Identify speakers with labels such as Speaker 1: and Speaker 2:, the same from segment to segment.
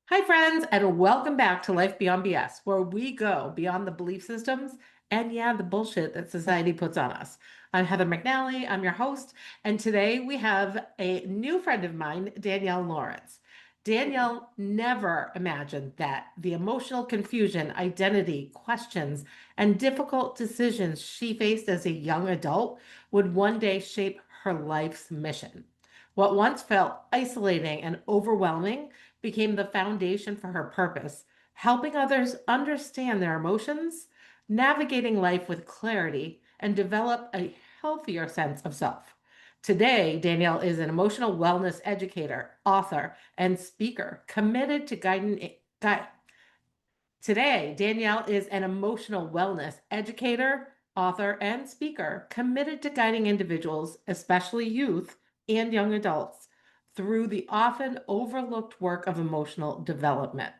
Speaker 1: Hi, friends, and welcome back to Life Beyond B.S, where we go beyond the belief systems and, yeah, the bullshit that society puts on us. I'm Heather McNally, I'm your host, and today we have a new friend of mine, Danielle Lawrence. Danielle never imagined that the emotional confusion, identity, questions, and difficult decisions she faced as a young adult would one day shape her life's mission. What once felt isolating and overwhelming became the foundation for her purpose, helping others understand their emotions, navigating life with clarity, and develop a healthier sense of self. Today, Danielle is an emotional wellness educator, author, and speaker committed to guiding. Today, Danielle is an emotional wellness educator, author, and speaker committed to guiding individuals, especially youth and young adults, through the often overlooked work of emotional development.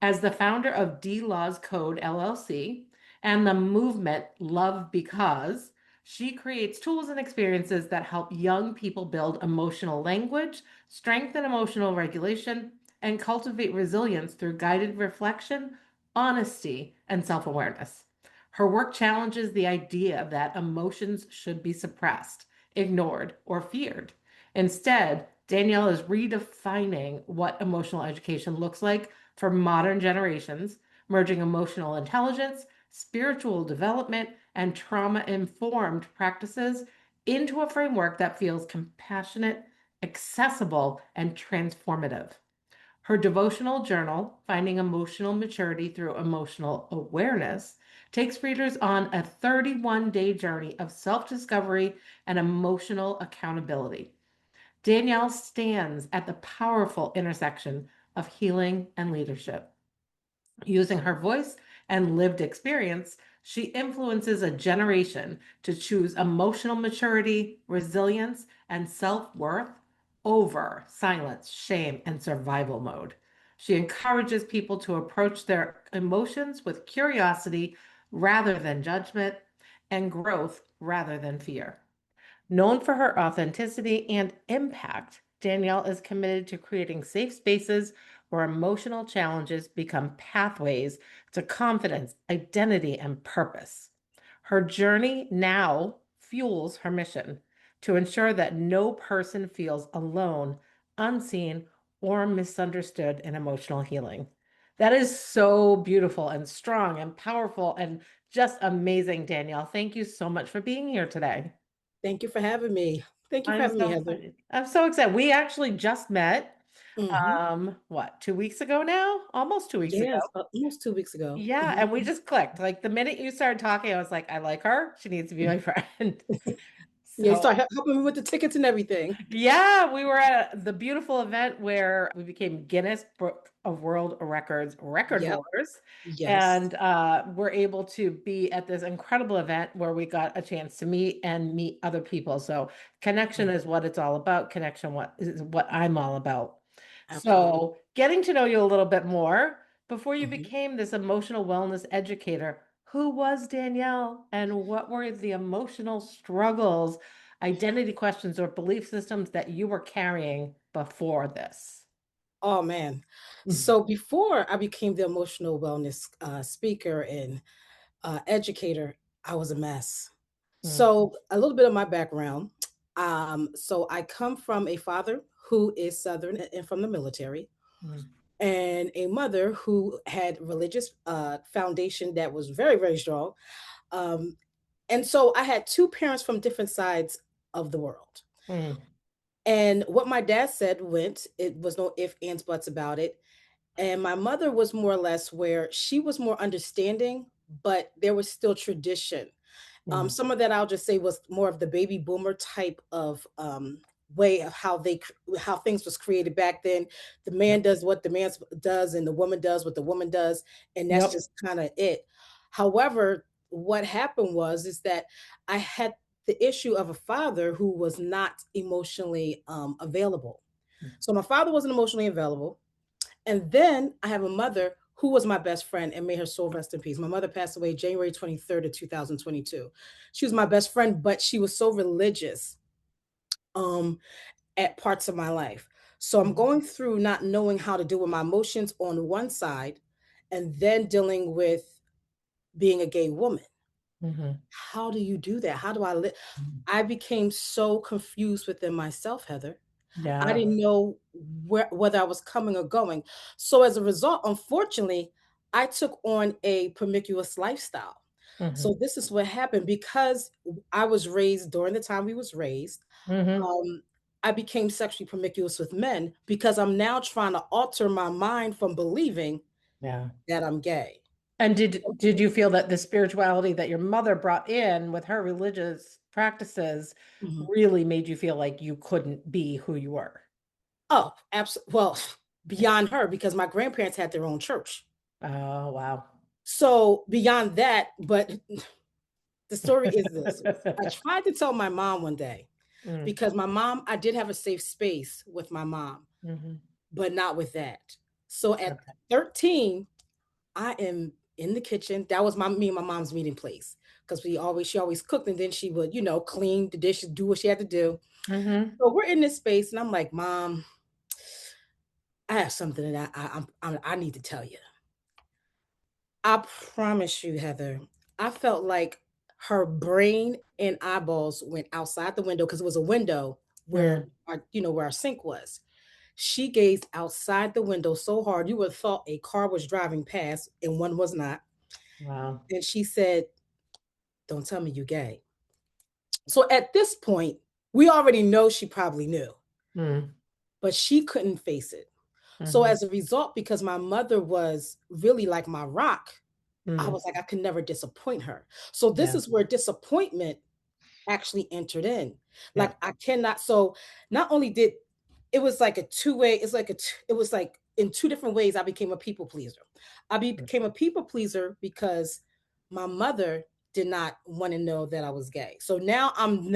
Speaker 1: As the founder of DLaws Code LLC and the movement Love Because, she creates tools and experiences that help young people build emotional language, strengthen emotional regulation, and cultivate resilience through guided reflection, honesty, and self awareness. Her work challenges the idea that emotions should be suppressed, ignored, or feared. Instead, Danielle is redefining what emotional education looks like for modern generations, merging emotional intelligence, spiritual development, and trauma informed practices into a framework that feels compassionate, accessible, and transformative. Her devotional journal, Finding Emotional Maturity Through Emotional Awareness, takes readers on a 31-day journey of self discovery and emotional accountability. Danielle stands at the powerful intersection of healing and leadership. Using her voice and lived experience, she influences a generation to choose emotional maturity, resilience, and self worth over silence, shame, and survival mode. She encourages people to approach their emotions with curiosity rather than judgment and growth rather than fear. Known for her authenticity and impact, Danielle is committed to creating safe spaces where emotional challenges become pathways to confidence, identity, and purpose. Her journey now fuels her mission to ensure that no person feels alone, unseen, or misunderstood in emotional healing. That is so beautiful and strong and powerful and just amazing, Danielle. Thank you so much for being here today.
Speaker 2: Thank you for having me. Thank you for
Speaker 1: I'm
Speaker 2: having me,
Speaker 1: so
Speaker 2: Heather.
Speaker 1: excited. I'm so excited. We actually just met,
Speaker 2: Hmm.
Speaker 1: what, 2 weeks ago now? Almost 2 weeks ago.
Speaker 2: Yes, almost 2 weeks ago.
Speaker 1: Yeah, and we just clicked. Like the minute you started talking, I was like, I like her. She needs to be my friend.
Speaker 2: Yeah, you
Speaker 1: So,
Speaker 2: start helping me with the tickets and everything.
Speaker 1: yeah, we were at the beautiful event where we became Guinness Book of World Records record
Speaker 2: Yep.
Speaker 1: holders.
Speaker 2: Yes.
Speaker 1: And we're able to be at this incredible event where we got a chance to meet other people. So connection
Speaker 2: Mm,
Speaker 1: is what it's all about. Connection what is what I'm all about.
Speaker 2: absolutely.
Speaker 1: So getting to know you a little bit more before you
Speaker 2: Hmm.
Speaker 1: became this emotional wellness educator, who was Danielle and what were the emotional struggles, identity questions, or belief systems that you were carrying before this?
Speaker 2: Oh man.
Speaker 1: Mhm.
Speaker 2: So before I became the emotional wellness speaker and educator, I was a mess.
Speaker 1: Mm,
Speaker 2: So a little bit of my background. So I come from a father who is Southern and from the military,
Speaker 1: mm,
Speaker 2: and a mother who had religious foundation that was very, very strong. Um, and so I had two parents from different sides of the world.
Speaker 1: mm,
Speaker 2: And what my dad said went, it was no ifs, ands, buts about it. And my mother was more or less where she was more understanding, but there was still tradition.
Speaker 1: mm.
Speaker 2: Some of that I'll just say was more of the baby boomer type of way of how things was created back then. The man
Speaker 1: Yep.
Speaker 2: does what the man does, and the woman does what the woman does, and that's
Speaker 1: Yep.
Speaker 2: just kind of it. However, what happened was is that I had the issue of a father who was not emotionally available. So my father wasn't emotionally available, and then I have a mother who was my best friend, and may her soul rest in peace. My mother passed away January 23rd of 2022. She was my best friend, but she was so religious um, at parts of my life. So I'm
Speaker 1: Mhm.
Speaker 2: going through not knowing how to deal with my emotions on one side and then dealing with being a gay woman.
Speaker 1: Mhm.
Speaker 2: How do you do that? How do I live?
Speaker 1: Mhm.
Speaker 2: I became so confused within myself, Heather. I
Speaker 1: Yeah.
Speaker 2: didn't know whether I was coming or going. So as a result, unfortunately, I took on a promiscuous lifestyle.
Speaker 1: Mhm.
Speaker 2: So this is what happened because I was raised during the time we was raised.
Speaker 1: Mhm.
Speaker 2: Um, I became sexually promiscuous with men because I'm now trying to alter my mind from believing
Speaker 1: Yeah.
Speaker 2: that I'm gay.
Speaker 1: And did you feel that the spirituality that your mother brought in with her religious practices
Speaker 2: Mhm.
Speaker 1: really made you feel like you couldn't be who you were?
Speaker 2: Oh, absolutely. Well, beyond her, because my grandparents had their own church.
Speaker 1: Oh, wow.
Speaker 2: So beyond that, but the story is this. I tried to tell my mom one day
Speaker 1: Mm,
Speaker 2: because my mom, I did have a safe space with my mom,
Speaker 1: mhm.
Speaker 2: but not with that. So at
Speaker 1: Okay.
Speaker 2: 13, I am in the kitchen. That was me and my mom's meeting place because she always cooked and then she would, clean the dishes, do what she had to do.
Speaker 1: Mhm.
Speaker 2: So we're in this space and I'm like, Mom, I have something that I need to tell you. I promise you, Heather, I felt like her brain and eyeballs went outside the window because it was a window where
Speaker 1: Mm,
Speaker 2: where our sink was. She gazed outside the window so hard you would have thought a car was driving past and one was not.
Speaker 1: wow.
Speaker 2: And she said, "Don't tell me you gay." So at this point, we already know she probably knew,
Speaker 1: Mm,
Speaker 2: but she couldn't face it. So
Speaker 1: mhm.
Speaker 2: as a result, because my mother was really like my rock, I
Speaker 1: Mm,
Speaker 2: was like, I could never disappoint her. So this
Speaker 1: yeah.
Speaker 2: is where disappointment actually entered in.
Speaker 1: Yeah.
Speaker 2: Like I cannot. So not only did it was like a two-way, it was like in two different ways I became a people pleaser.
Speaker 1: Mm,
Speaker 2: Became a people pleaser because my mother did not want to know that I was gay. So now I'm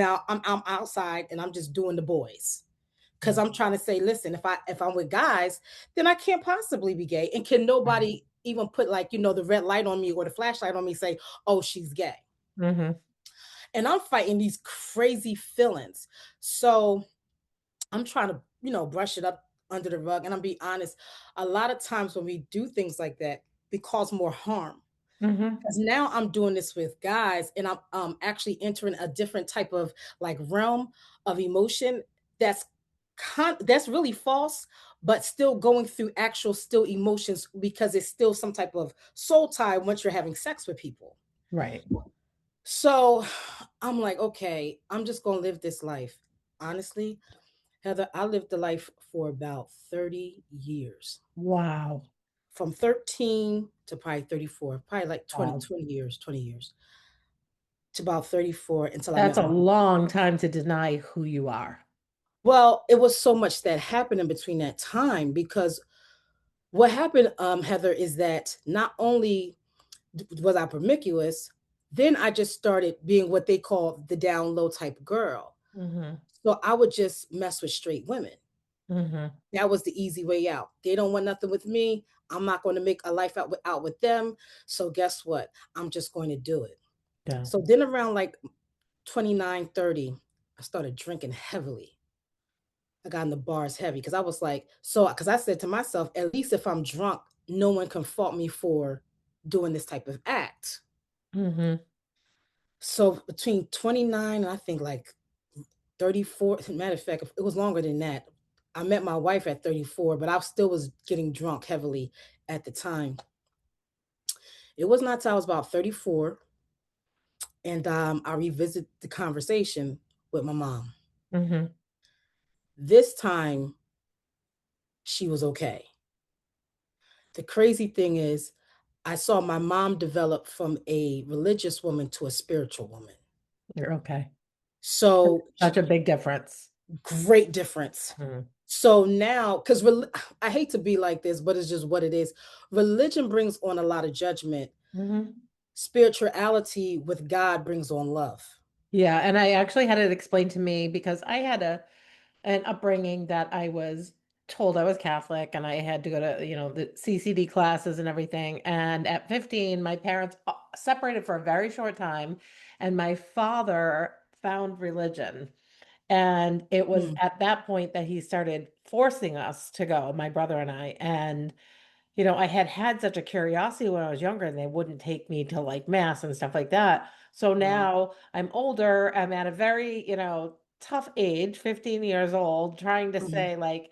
Speaker 2: outside and I'm just doing the boys. Because
Speaker 1: mm,
Speaker 2: I'm trying to say, listen, if I'm with guys, then I can't possibly be gay. And can
Speaker 1: right.
Speaker 2: nobody even put like, the red light on me or the flashlight on me, say, oh, she's gay.
Speaker 1: Mhm.
Speaker 2: And I'm fighting these crazy feelings. So I'm trying to, brush it up under the rug. And I'm be honest, a lot of times when we do things like that, we cause more harm.
Speaker 1: Mhm.
Speaker 2: Because now I'm doing this with guys and I'm actually entering a different type of like realm of emotion that's that's really false, but still going through actual still emotions because it's still some type of soul tie once you're having sex with people.
Speaker 1: Right.
Speaker 2: So I'm like, okay, I'm just gonna live this life. Honestly, Heather, I lived the life for about 30 years.
Speaker 1: Wow.
Speaker 2: From 13 to probably 34, probably like
Speaker 1: Wow.
Speaker 2: 20 years to about 34 until I
Speaker 1: That's
Speaker 2: met
Speaker 1: a
Speaker 2: my.
Speaker 1: long time to deny who you are.
Speaker 2: Well, it was so much that happened in between that time because what happened, Heather, is that not only was I promiscuous, then I just started being what they call the down low type girl.
Speaker 1: Mhm.
Speaker 2: So I would just mess with straight women.
Speaker 1: Mhm.
Speaker 2: That was the easy way out. They don't want nothing with me. I'm not going to make a life out with them. So guess what? I'm just going to do it.
Speaker 1: Yeah.
Speaker 2: So then around like 29, 30, I started drinking heavily. I got in the bars heavy because I was like, because I said to myself, at least if I'm drunk, no one can fault me for doing this type of act.
Speaker 1: Mhm.
Speaker 2: So between 29 and I think like 34, matter of fact, it was longer than that. I met my wife at 34, but I still was getting drunk heavily at the time. It was not till I was about 34, and I revisit the conversation with my mom.
Speaker 1: Mhm.
Speaker 2: This time, she was okay. The crazy thing is, I saw my mom develop from a religious woman to a spiritual woman.
Speaker 1: You're okay. That's
Speaker 2: So
Speaker 1: such a big difference.
Speaker 2: great difference.
Speaker 1: Mhm.
Speaker 2: So now, because I hate to be like this, but it's just what it is. Religion brings on a lot of judgment.
Speaker 1: Mhm.
Speaker 2: Spirituality with God brings on love.
Speaker 1: Yeah, and I actually had it explained to me because I had an upbringing that I was told I was Catholic and I had to go to, the CCD classes and everything. And at 15, my parents separated for a very short time, and my father found religion. And it was
Speaker 2: Mm,
Speaker 1: at that point that he started forcing us to go, my brother and I, and I had had such a curiosity when I was younger, and they wouldn't take me to like mass and stuff like that. So
Speaker 2: Right.
Speaker 1: now I'm older, I'm at a very, tough age, 15 years old, trying to
Speaker 2: Mhm.
Speaker 1: say, like,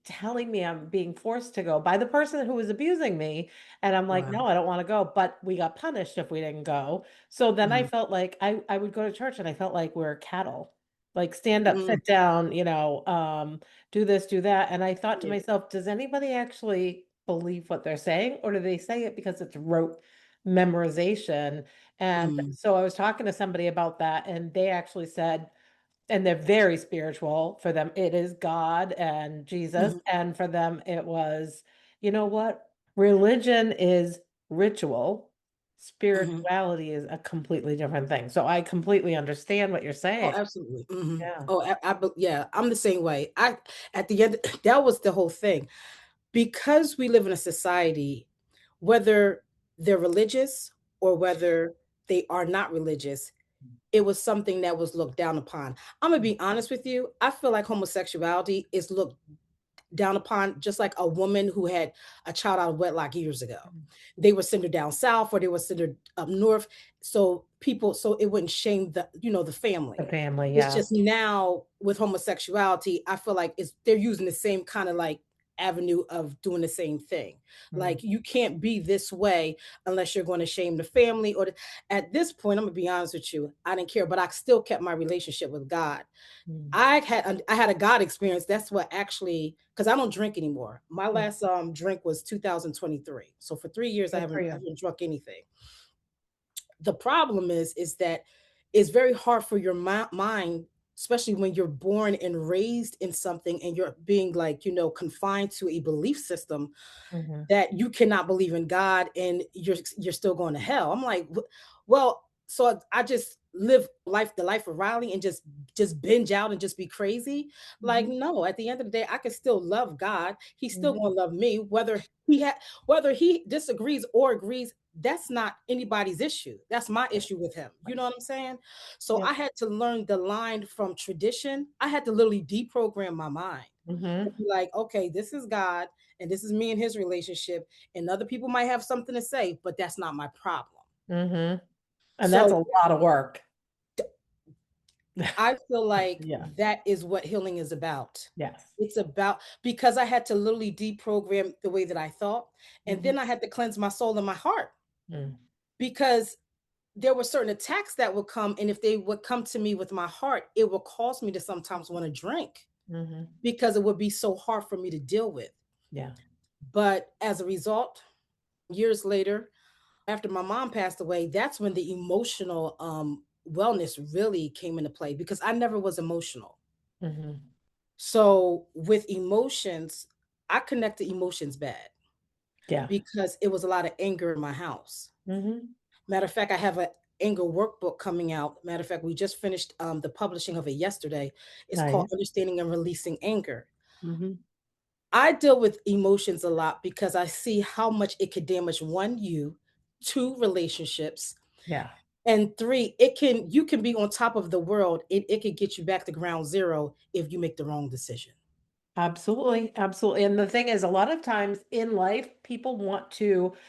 Speaker 1: telling me I'm being forced to go by the person who was abusing me. And I'm like,
Speaker 2: Wow.
Speaker 1: no, I don't want to go. But we got punished if we didn't go. So then I
Speaker 2: Mhm.
Speaker 1: felt like I would go to church and I felt like we're cattle. Like stand up,
Speaker 2: Mm.
Speaker 1: sit down, do this, do that. And I thought to
Speaker 2: Yeah.
Speaker 1: myself, does anybody actually believe what they're saying? Or do they say it because it's rote memorization? And
Speaker 2: Mm.
Speaker 1: so I was talking to somebody about that, and they actually said, and they're very spiritual. For them, it is God and Jesus.
Speaker 2: Mhm.
Speaker 1: And for them, it was, you know what? Religion is ritual.
Speaker 2: Mhm.
Speaker 1: Spirituality is a completely different thing. So I completely understand what you're
Speaker 2: Oh,
Speaker 1: saying.
Speaker 2: absolutely. Mhm.
Speaker 1: Yeah.
Speaker 2: Oh, yeah, I'm the same way. At the end, that was the whole thing. Because we live in a society, whether they're religious or whether they are not religious, it was something that was looked down upon. I'm gonna be honest with you. I feel like homosexuality is looked down upon just like a woman who had a child out of wedlock years ago. They were sent her down south or they were sent her up north. So it wouldn't shame the
Speaker 1: The
Speaker 2: family.
Speaker 1: family,
Speaker 2: It's
Speaker 1: yeah.
Speaker 2: just now with homosexuality, I feel like they're using the same kind of like avenue of doing the same thing.
Speaker 1: Mm,
Speaker 2: Like you can't be this way unless you're going to shame the family at this point, I'm gonna be honest with you. I didn't care, but I still kept my relationship with God.
Speaker 1: mm.
Speaker 2: I had a God experience. That's what actually, because I don't drink anymore. My
Speaker 1: Mm.
Speaker 2: last drink was 2023. So for 3 years I
Speaker 1: Good for
Speaker 2: haven't I
Speaker 1: you.
Speaker 2: haven't drunk anything. The problem is that it's very hard for your mind, especially when you're born and raised in something and you're being like, confined to a belief system
Speaker 1: Hmm.
Speaker 2: that you cannot believe in God and you're still going to hell. I'm like, well, so I just live the life of Riley and just binge out and just be crazy. Like,
Speaker 1: Hmm.
Speaker 2: no, at the end of the day, I can still love God. He's still
Speaker 1: Hmm.
Speaker 2: going to love me, whether he disagrees or agrees. That's not anybody's issue. That's my
Speaker 1: Right.
Speaker 2: issue with him. You
Speaker 1: Right.
Speaker 2: know what I'm saying? So
Speaker 1: Yep.
Speaker 2: I had to learn the line from tradition. I had to literally deprogram my mind
Speaker 1: Hmm.
Speaker 2: and be like, okay, this is God and this is me and his relationship. And other people might have something to say, but that's not my problem.
Speaker 1: Hmm. And that's a
Speaker 2: So
Speaker 1: lot of work.
Speaker 2: I feel like
Speaker 1: Yeah.
Speaker 2: that is what healing is about.
Speaker 1: Yes.
Speaker 2: It's about because I had to literally deprogram the way that I thought. And
Speaker 1: Hmm.
Speaker 2: then I had to cleanse my soul and my heart
Speaker 1: Mm.
Speaker 2: because there were certain attacks that would come. And if they would come to me with my heart, it would cause me to sometimes want to drink
Speaker 1: Hmm.
Speaker 2: because it would be so hard for me to deal with.
Speaker 1: Yeah.
Speaker 2: But as a result, years later, after my mom passed away, that's when the emotional wellness really came into play because I never was emotional.
Speaker 1: Hmm.
Speaker 2: So with emotions, I connect to emotions bad
Speaker 1: Yeah.
Speaker 2: because it was a lot of anger in my house.
Speaker 1: Hmm.
Speaker 2: Matter of fact, I have an anger workbook coming out. Matter of fact, we just finished the publishing of it yesterday. It's called
Speaker 1: Nice.
Speaker 2: Understanding and Releasing Anger.
Speaker 1: Hmm.
Speaker 2: I deal with emotions a lot because I see how much it could damage one, you, two, relationships,
Speaker 1: Yeah.
Speaker 2: and three, you can be on top of the world. It could get you back to ground zero if you make the wrong decision.
Speaker 1: Absolutely, absolutely. And the thing is, a lot of times in life, people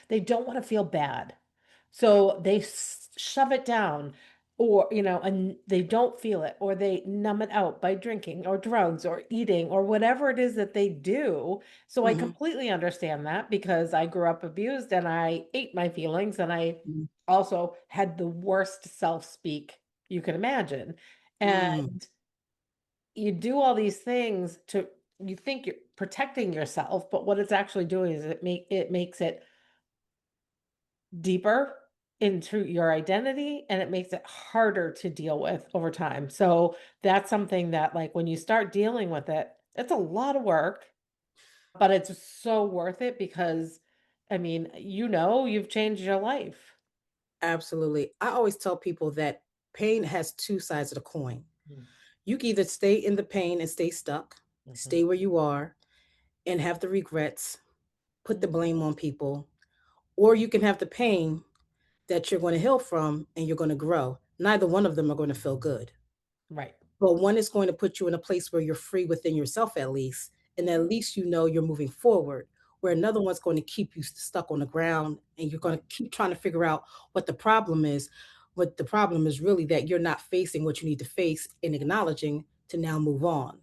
Speaker 1: they don't want to feel bad. So they shove it down, or, and they don't feel it, or they numb it out by drinking or drugs or eating or whatever it is that they do. So I
Speaker 2: Mhm,
Speaker 1: completely understand that because I grew up abused and I ate my feelings, and I
Speaker 2: mhm,
Speaker 1: also had the worst self-speak you can imagine. And
Speaker 2: mm.
Speaker 1: you do all these things to you think you're protecting yourself, but what it's actually doing is it makes it deeper into your identity, and it makes it harder to deal with over time. So that's something that, like, when you start dealing with it, it's a lot of work, but it's so worth it because I mean, you've changed your life.
Speaker 2: Absolutely. I always tell people that pain has two sides of the coin.
Speaker 1: Mm.
Speaker 2: You can either stay in the pain and stay stuck,
Speaker 1: Mhm.
Speaker 2: stay where you are, and have the regrets, put the
Speaker 1: Mhm.
Speaker 2: blame on people, or you can have the pain that you're going to heal from and you're going to grow. Neither one of them are going to feel good.
Speaker 1: Right.
Speaker 2: But one is going to put you in a place where you're free within yourself, at least. and at least you know you're moving forward. Where another one's going to keep you stuck on the ground, and you're going to keep trying to figure out what the problem is. What the problem is really that you're not facing what you need to face and acknowledging to now move on.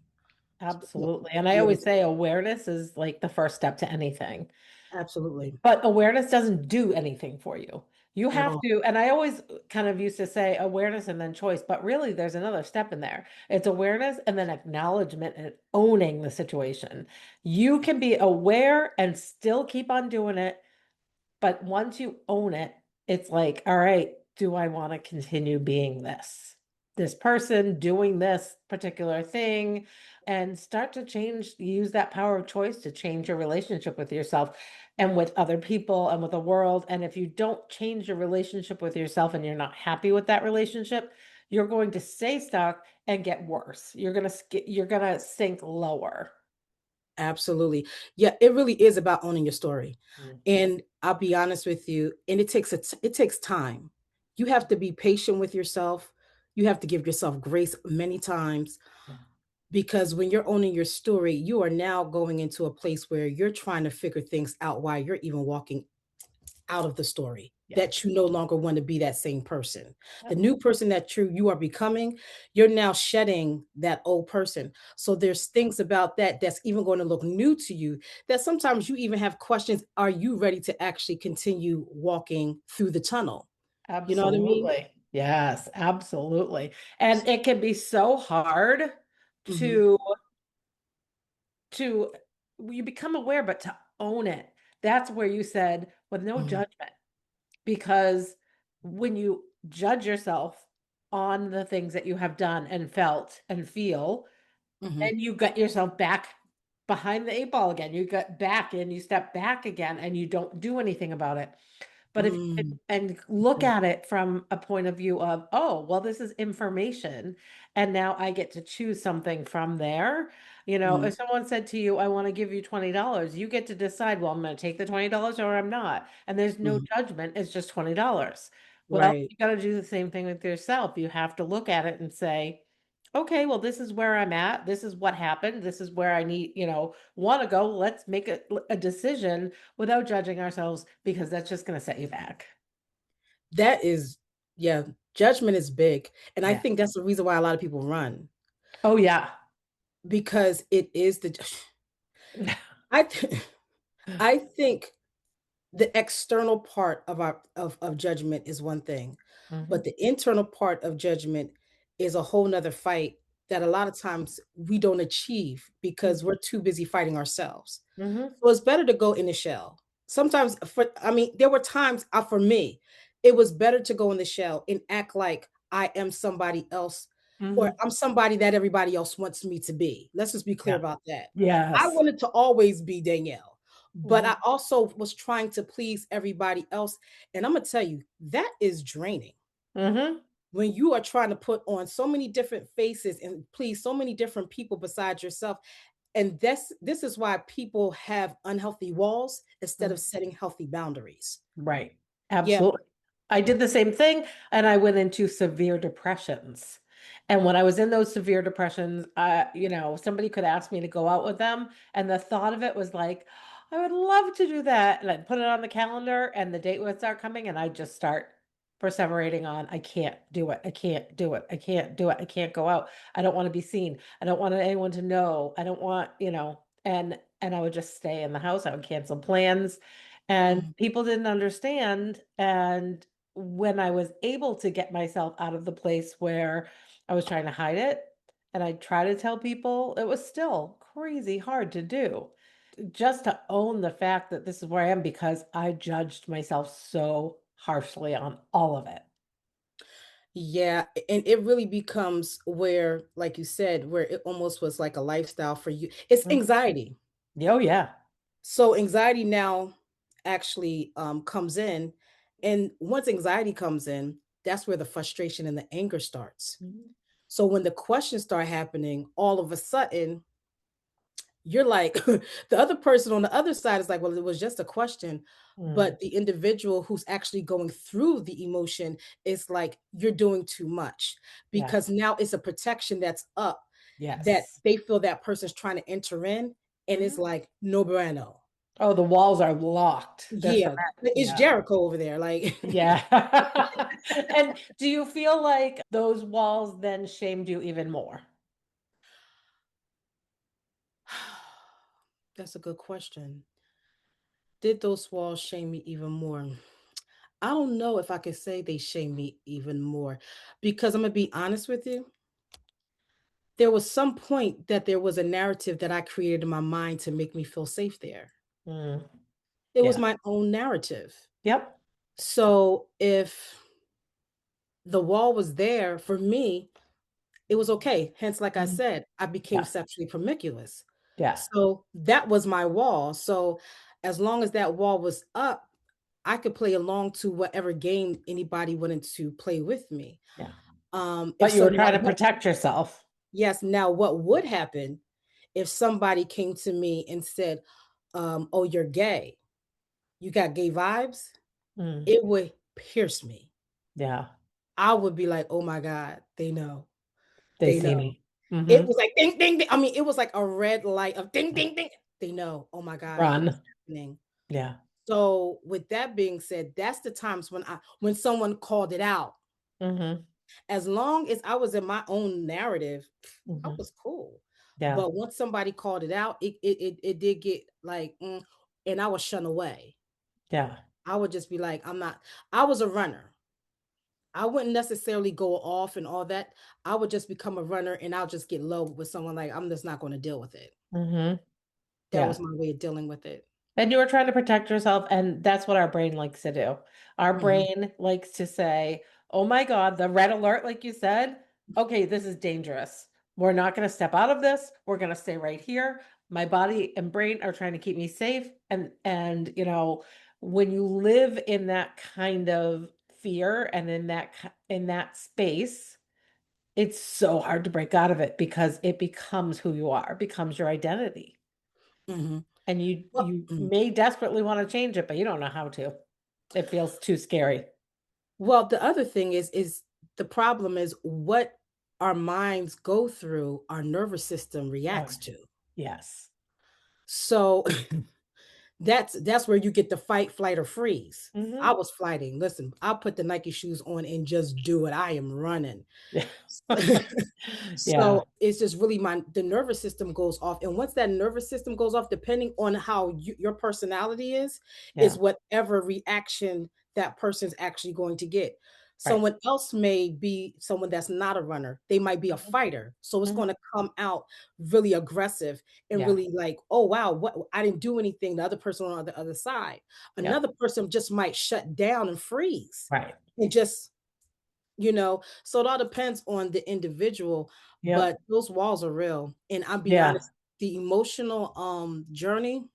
Speaker 2: So,
Speaker 1: Absolutely. And I
Speaker 2: yeah,
Speaker 1: always say awareness is like the first step to anything.
Speaker 2: absolutely.
Speaker 1: But awareness doesn't do anything for you. You
Speaker 2: At
Speaker 1: have
Speaker 2: all.
Speaker 1: to, and I always kind of used to say awareness and then choice, but really there's another step in there. It's awareness and then acknowledgement and owning the situation. You can be aware and still keep on doing it, but once you own it, it's like, all right, do I want to continue being this person doing this particular thing, and start to change, use that power of choice to change your relationship with yourself and with other people and with the world. And if you don't change your relationship with yourself and you're not happy with that relationship, you're going to stay stuck and get worse. You're going to sink lower.
Speaker 2: Absolutely. Yeah, it really is about owning your story.
Speaker 1: Mm,
Speaker 2: And I'll be honest with you, and it takes time. You have to be patient with yourself. You have to give yourself grace many times
Speaker 1: yeah.
Speaker 2: because when you're owning your story, you are now going into a place where you're trying to figure things out while you're even walking out of the story, that
Speaker 1: Yes.
Speaker 2: you no longer want to be that same person. The
Speaker 1: Yep.
Speaker 2: new person that you are becoming, you're now shedding that old person. So there's things about that that's even going to look new to you that sometimes you even have questions. Are you ready to actually continue walking through the tunnel? You know what I mean?
Speaker 1: Absolutely. Yes, absolutely. And it can be so hard
Speaker 2: Mhm,
Speaker 1: to to you become aware, but to own it. That's where you said with no
Speaker 2: mhm,
Speaker 1: judgment. Because when you judge yourself on the things that you have done and felt and feel,
Speaker 2: mhm,
Speaker 1: then you got yourself back behind the eight ball again. You got back and you step back again and you don't do anything about it. But if
Speaker 2: mm,
Speaker 1: and look
Speaker 2: mm,
Speaker 1: at it from a point of view of, oh, well, this is information, and now I get to choose something from there.
Speaker 2: mm,
Speaker 1: If someone said to you, I want to give you $20, you get to decide, well, I'm going to take the $20 or I'm not. And there's no
Speaker 2: mhm.
Speaker 1: judgment, it's just $20. Well,
Speaker 2: Right.
Speaker 1: you got to do the same thing with yourself. You have to look at it and say, okay, well, this is where I'm at. This is what happened. This is where I need, want to go. Let's make a decision without judging ourselves because that's just going to set you back.
Speaker 2: That is, yeah, judgment is big. And I
Speaker 1: Yeah.
Speaker 2: think that's the reason why a lot of people run
Speaker 1: Oh, yeah.
Speaker 2: because it is the I th I think the external part of our of judgment is one thing, but
Speaker 1: Hmm.
Speaker 2: the internal part of judgment is a whole nother fight that a lot of times we don't achieve because we're too busy fighting ourselves.
Speaker 1: Hmm.
Speaker 2: So it's better to go in the shell. Sometimes I mean, there were times for me, it was better to go in the shell and act like I am somebody else or
Speaker 1: Hmm.
Speaker 2: I'm somebody that everybody else wants me to be. Let's just be clear
Speaker 1: Yeah.
Speaker 2: about that. I
Speaker 1: Yes.
Speaker 2: wanted to always be Danielle, but I
Speaker 1: Hmm.
Speaker 2: also was trying to please everybody else. And I'm going to tell you, that is draining
Speaker 1: Hmm.
Speaker 2: when you are trying to put on so many different faces and please so many different people besides yourself. And this is why people have unhealthy walls instead of setting healthy boundaries.
Speaker 1: Right.
Speaker 2: Yeah.
Speaker 1: Absolutely. I did the same thing and I went into severe depressions. And when I was in those severe depressions, somebody could ask me to go out with them. And the thought of it was like, I would love to do that. And I'd put it on the calendar and the date would start coming and I'd just start perseverating on, I can't do it. I can't do it. I can't do it. I can't go out. I don't want to be seen. I don't want anyone to know. I don't want, and I would just stay in the house. I would cancel plans and
Speaker 2: Mhm.
Speaker 1: people didn't understand. And when I was able to get myself out of the place where I was trying to hide it, and I try to tell people, it was still crazy hard to do. Just to own the fact that this is where I am because I judged myself so harshly on all of it.
Speaker 2: Yeah, and it really becomes where, like you said, where it almost was like a lifestyle for you. It's
Speaker 1: Mhm.
Speaker 2: anxiety.
Speaker 1: Oh, yeah.
Speaker 2: So anxiety now actually comes in, and once anxiety comes in, that's where the frustration and the anger starts.
Speaker 1: Mhm.
Speaker 2: So when the questions start happening, all of a sudden you're like the other person on the other side is like, well, it was just a question.
Speaker 1: Mm.
Speaker 2: But the individual who's actually going through the emotion is like, you're doing too much because
Speaker 1: Yes.
Speaker 2: now it's a protection that's up that
Speaker 1: Yes.
Speaker 2: they feel that person's trying to enter in. and it's
Speaker 1: Mhm.
Speaker 2: like no bueno.
Speaker 1: Oh, the walls are locked. The
Speaker 2: Yeah,
Speaker 1: cement.
Speaker 2: it's
Speaker 1: Yeah.
Speaker 2: Jericho over there. Like,
Speaker 1: Yeah. And do you feel like those walls then shamed you even more?
Speaker 2: that's a good question. Did those walls shame me even more? I don't know if I could say they shame me even more because I'm gonna be honest with you. There was some point that there was a narrative that I created in my mind to make me feel safe there.
Speaker 1: Mm,
Speaker 2: It was
Speaker 1: yeah.
Speaker 2: my own narrative.
Speaker 1: Yep.
Speaker 2: So if the wall was there for me, it was okay. Hence, like I
Speaker 1: Mhm.
Speaker 2: said, I became
Speaker 1: Yeah.
Speaker 2: sexually promiscuous.
Speaker 1: Yeah.
Speaker 2: So that was my wall. So as long as that wall was up, I could play along to whatever game anybody wanted to play with me.
Speaker 1: Yeah.
Speaker 2: If
Speaker 1: But you were
Speaker 2: so,
Speaker 1: trying
Speaker 2: now
Speaker 1: to
Speaker 2: what?
Speaker 1: protect yourself.
Speaker 2: Yes, now what would happen if somebody came to me and said, "Oh, you're gay. You got gay vibes."
Speaker 1: Mm,
Speaker 2: It would pierce me.
Speaker 1: yeah.
Speaker 2: I would be like, "Oh my God, they know.
Speaker 1: They
Speaker 2: They
Speaker 1: see
Speaker 2: know."
Speaker 1: me.
Speaker 2: It
Speaker 1: Hmm.
Speaker 2: was like ding, ding, ding. I mean, it was like a red light of ding, ding, ding. They know. Oh my God, it was
Speaker 1: Run.
Speaker 2: happening.
Speaker 1: Yeah.
Speaker 2: So with that being said, that's the times when someone called it out.
Speaker 1: Hmm.
Speaker 2: As long as I was in my own narrative, I
Speaker 1: Hmm.
Speaker 2: was cool.
Speaker 1: Yeah.
Speaker 2: But once somebody called it out, it did get like, and I was shun away.
Speaker 1: Yeah.
Speaker 2: I would just be like, I'm not. I was a runner. I wouldn't necessarily go off and all that. I would just become a runner and I'll just get low with someone like I'm just not going to deal with it.
Speaker 1: Hmm.
Speaker 2: That
Speaker 1: Yeah.
Speaker 2: was my way of dealing with it.
Speaker 1: And you were trying to protect yourself, and that's what our brain likes to do. Our
Speaker 2: Mhm.
Speaker 1: brain likes to say, "Oh my God, the red alert," like you said. Okay, this is dangerous. We're not going to step out of this. We're going to stay right here. My body and brain are trying to keep me safe. And when you live in that kind of fear and in that space, it's so hard to break out of it because it becomes who you are, becomes your identity.
Speaker 2: Mhm.
Speaker 1: And you
Speaker 2: Well,
Speaker 1: you may desperately want to change it, but you don't know how to. It feels too scary.
Speaker 2: well, the other thing is the problem is what our minds go through, our nervous system
Speaker 1: Oh,
Speaker 2: reacts to.
Speaker 1: yes.
Speaker 2: So that's where you get the fight, flight, or freeze. I
Speaker 1: Hmm.
Speaker 2: was fighting. Listen, I'll put the Nike shoes on and just do it. I am running.
Speaker 1: Yeah. Yeah.
Speaker 2: So it's just really the nervous system goes off. And once that nervous system goes off, depending on how your personality is
Speaker 1: Yeah.
Speaker 2: whatever reaction that person's actually going to get.
Speaker 1: Right.
Speaker 2: Someone else may be someone that's not a runner. They might be a
Speaker 1: Mhm.
Speaker 2: fighter. So it's going
Speaker 1: Mhm.
Speaker 2: to come out really aggressive and
Speaker 1: Yeah.
Speaker 2: really like, oh wow, what I didn't do anything. The other person on the other side.
Speaker 1: Yep.
Speaker 2: Another person just might shut down and freeze
Speaker 1: Right.
Speaker 2: and just so it all depends on the individual,
Speaker 1: Yep.
Speaker 2: but those walls are real. And I'll be
Speaker 1: Yeah.
Speaker 2: honest, the emotional journey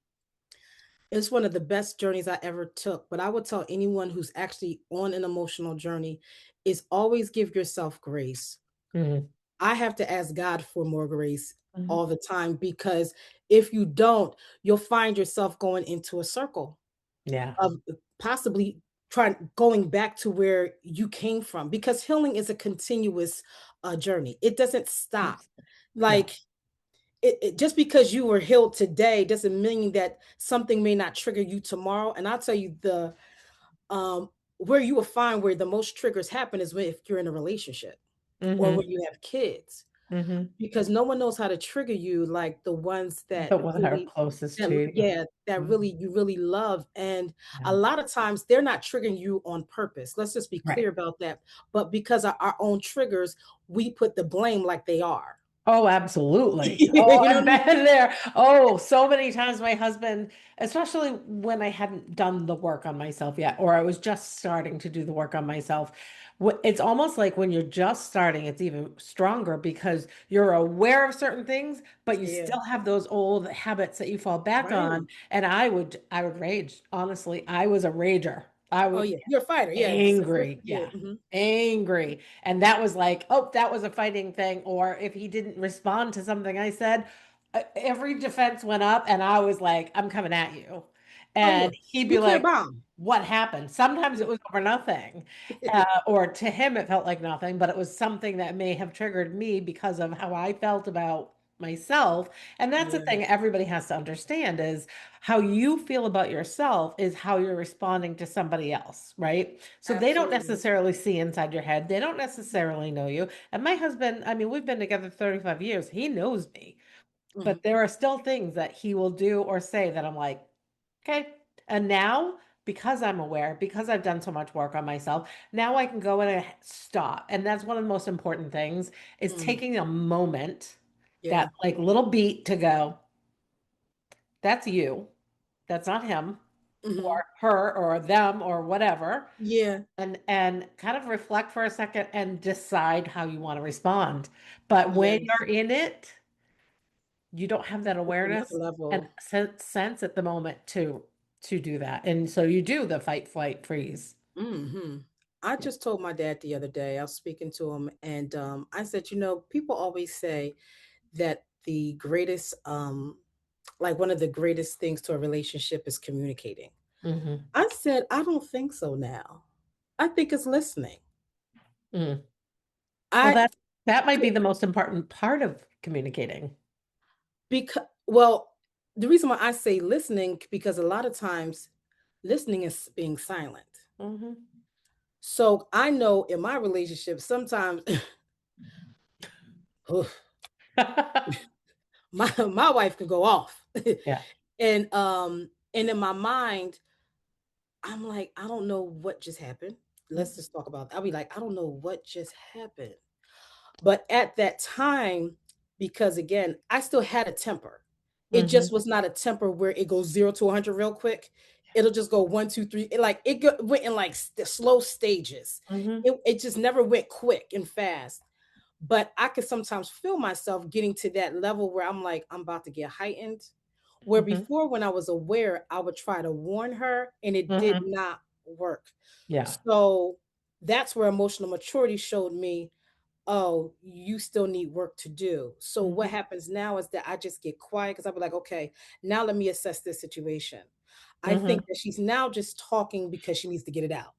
Speaker 2: is one of the best journeys I ever took. But I would tell anyone who's actually on an emotional journey is always give yourself grace.
Speaker 1: Hmm.
Speaker 2: I have to ask God for more grace
Speaker 1: Hmm.
Speaker 2: all the time because if you don't, you'll find yourself going into a circle
Speaker 1: Yeah.
Speaker 2: of possibly trying going back to where you came from because healing is a continuous journey. It doesn't stop.
Speaker 1: No.
Speaker 2: Like just because you were healed today doesn't mean that something may not trigger you tomorrow. And I'll tell you um where you will find where the most triggers happen is when if you're in a relationship or
Speaker 1: Hmm.
Speaker 2: when you have kids
Speaker 1: Hmm.
Speaker 2: because no one knows how to trigger you like the ones that
Speaker 1: The one that are
Speaker 2: really
Speaker 1: closest
Speaker 2: that
Speaker 1: to you.
Speaker 2: yeah, that
Speaker 1: Mhm.
Speaker 2: really you really love, and a
Speaker 1: Yeah.
Speaker 2: lot of times they're not triggering you on purpose. Let's just be
Speaker 1: Right.
Speaker 2: clear about that. But because of our own triggers, we put the blame like they are.
Speaker 1: Oh, absolutely. Oh,
Speaker 2: You know
Speaker 1: I've
Speaker 2: what I mean?
Speaker 1: been there. Oh, so many times my husband, especially when I hadn't done the work on myself yet, or I was just starting to do the work on myself. It's almost like when you're just starting, it's even stronger because you're aware of certain things, but you
Speaker 2: Yeah.
Speaker 1: still have those old habits that you fall back on.
Speaker 2: Right.
Speaker 1: And I would rage. Honestly, I was a rager. I
Speaker 2: Oh
Speaker 1: would
Speaker 2: yeah. You're a fighter. Yeah.
Speaker 1: angry.
Speaker 2: Yeah.
Speaker 1: Yeah.
Speaker 2: Mhm.
Speaker 1: Angry. And that was like, oh, that was a fighting thing. Or if he didn't respond to something I said, every defense went up and I was like, I'm coming at you.
Speaker 2: Oh yeah.
Speaker 1: And he'd be
Speaker 2: Nuclear
Speaker 1: like,
Speaker 2: bomb.
Speaker 1: what happened? Sometimes
Speaker 2: Yeah.
Speaker 1: it was over nothing. Or to him, it felt like nothing, but it was something that may have triggered me because of how I felt about. myself. And that's the
Speaker 2: Yeah,
Speaker 1: thing everybody has to understand is how you feel about yourself is how you're responding to somebody else, right? So they don't
Speaker 2: absolutely.
Speaker 1: necessarily see inside your head. They don't necessarily know you. And my husband, I mean, we've been together 35 years. He knows me,
Speaker 2: Mhm.
Speaker 1: but there are still things that he will do or say that I'm like, okay. And now, because I'm aware, because I've done so much work on myself, now I can go and stop. And that's one of the most important things is
Speaker 2: Mm.
Speaker 1: taking a moment,
Speaker 2: Yeah.
Speaker 1: that like little beat to go, that's you. That's not him
Speaker 2: Mhm.
Speaker 1: or her or them or whatever.
Speaker 2: Yeah.
Speaker 1: And kind of reflect for a second and decide how you want to respond. But when
Speaker 2: Yes.
Speaker 1: you're in it, you don't have that
Speaker 2: It's another
Speaker 1: awareness and
Speaker 2: level.
Speaker 1: sense at the moment to do that. And so you do the fight, flight, freeze.
Speaker 2: Mhm. I
Speaker 1: Yeah.
Speaker 2: just told my dad the other day, I was speaking to him, and I said, people always say that the greatest, like one of the greatest things to a relationship is communicating.
Speaker 1: Hmm.
Speaker 2: I said, I don't think so now. I think it's listening.
Speaker 1: Mm. Well,
Speaker 2: I,
Speaker 1: that might be the most important part of communicating.
Speaker 2: well, the reason why I say listening, because a lot of times listening is being silent.
Speaker 1: Hmm.
Speaker 2: So I know in my relationship, sometimes my wife can go off.
Speaker 1: Yeah.
Speaker 2: And in my mind, I'm like, I don't know what just happened. Let's
Speaker 1: Hmm.
Speaker 2: just talk about I'll be like, I don't know what just happened. But at that time, because again, I still had a temper. It just
Speaker 1: Hmm.
Speaker 2: was not a temper where it goes 0 to 100 real quick. It'll just go one, two, three. Went in like slow stages.
Speaker 1: Hmm.
Speaker 2: It just never went quick and fast. But I could sometimes feel myself getting to that level where I'm like, I'm about to get heightened. Where
Speaker 1: Hmm.
Speaker 2: before, when I was aware, I would try to warn her and it did
Speaker 1: Hmm.
Speaker 2: not work.
Speaker 1: Yeah.
Speaker 2: So that's where emotional maturity showed me, oh, you still need work to do. So what
Speaker 1: Hmm.
Speaker 2: happens now is that I just get quiet because I'll be like, okay, now let me assess this situation. I think
Speaker 1: Hmm.
Speaker 2: that she's now just talking because she needs to get it out.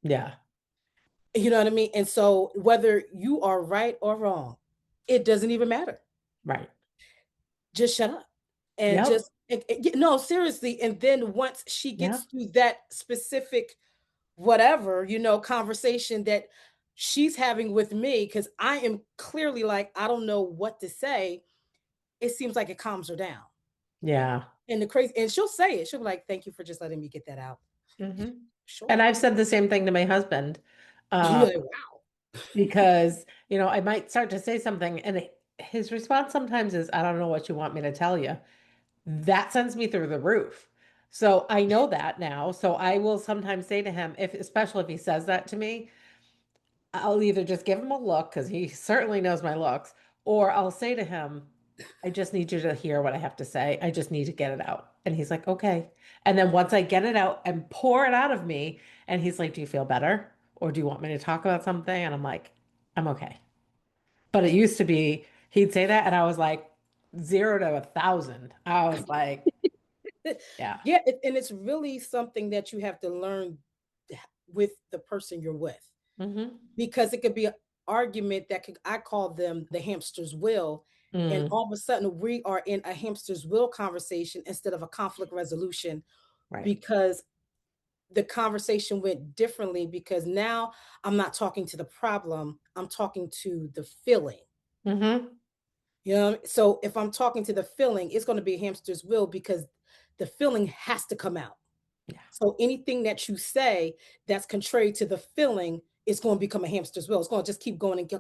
Speaker 1: Yeah.
Speaker 2: You know what I mean? And so whether you are right or wrong, it doesn't even matter.
Speaker 1: Right.
Speaker 2: Just shut up and
Speaker 1: Yep.
Speaker 2: just no, seriously. And then once she
Speaker 1: Yeah.
Speaker 2: gets to that specific whatever, conversation that she's having with me, because I am clearly like, I don't know what to say, it seems like it calms her down.
Speaker 1: Yeah.
Speaker 2: And the crazy, and she'll say it. She'll be like, thank you for just letting me get that out.
Speaker 1: Hmm. And
Speaker 2: Sure.
Speaker 1: I've said the same thing to my husband.
Speaker 2: You're
Speaker 1: Uh,
Speaker 2: like, wow.
Speaker 1: because, I might start to say something and his response sometimes is, I don't know what you want me to tell you. That sends me through the roof. So I know that now. So I will sometimes say to him, especially if he says that to me, I'll either just give him a look because he certainly knows my looks, or I'll say to him, I just need you to hear what I have to say. I just need to get it out. And he's like, okay. And then once I get it out and pour it out of me, and he's like, do you feel better? Or do you want me to talk about something? And I'm like, I'm okay. But it used to be, he'd say that, and I was like, 0 to 1,000. I was like, yeah.
Speaker 2: Yeah, and it's really something that you have to learn with the person you're with,
Speaker 1: Mm-hmm.
Speaker 2: because it could be an argument that could, I call them the hamster's wheel, and
Speaker 1: Mm,
Speaker 2: all of a sudden we are in a hamster's wheel conversation instead of a conflict resolution,
Speaker 1: right.
Speaker 2: because the conversation went differently, because now I'm not talking to the problem, I'm talking to the feeling.
Speaker 1: Mm-hmm.
Speaker 2: So if I'm talking to the feeling, it's going to be a hamster's wheel, because the feeling has to come out.
Speaker 1: Yeah.
Speaker 2: So anything that you say that's contrary to the feeling is going to become a hamster's wheel. It's going to just keep going and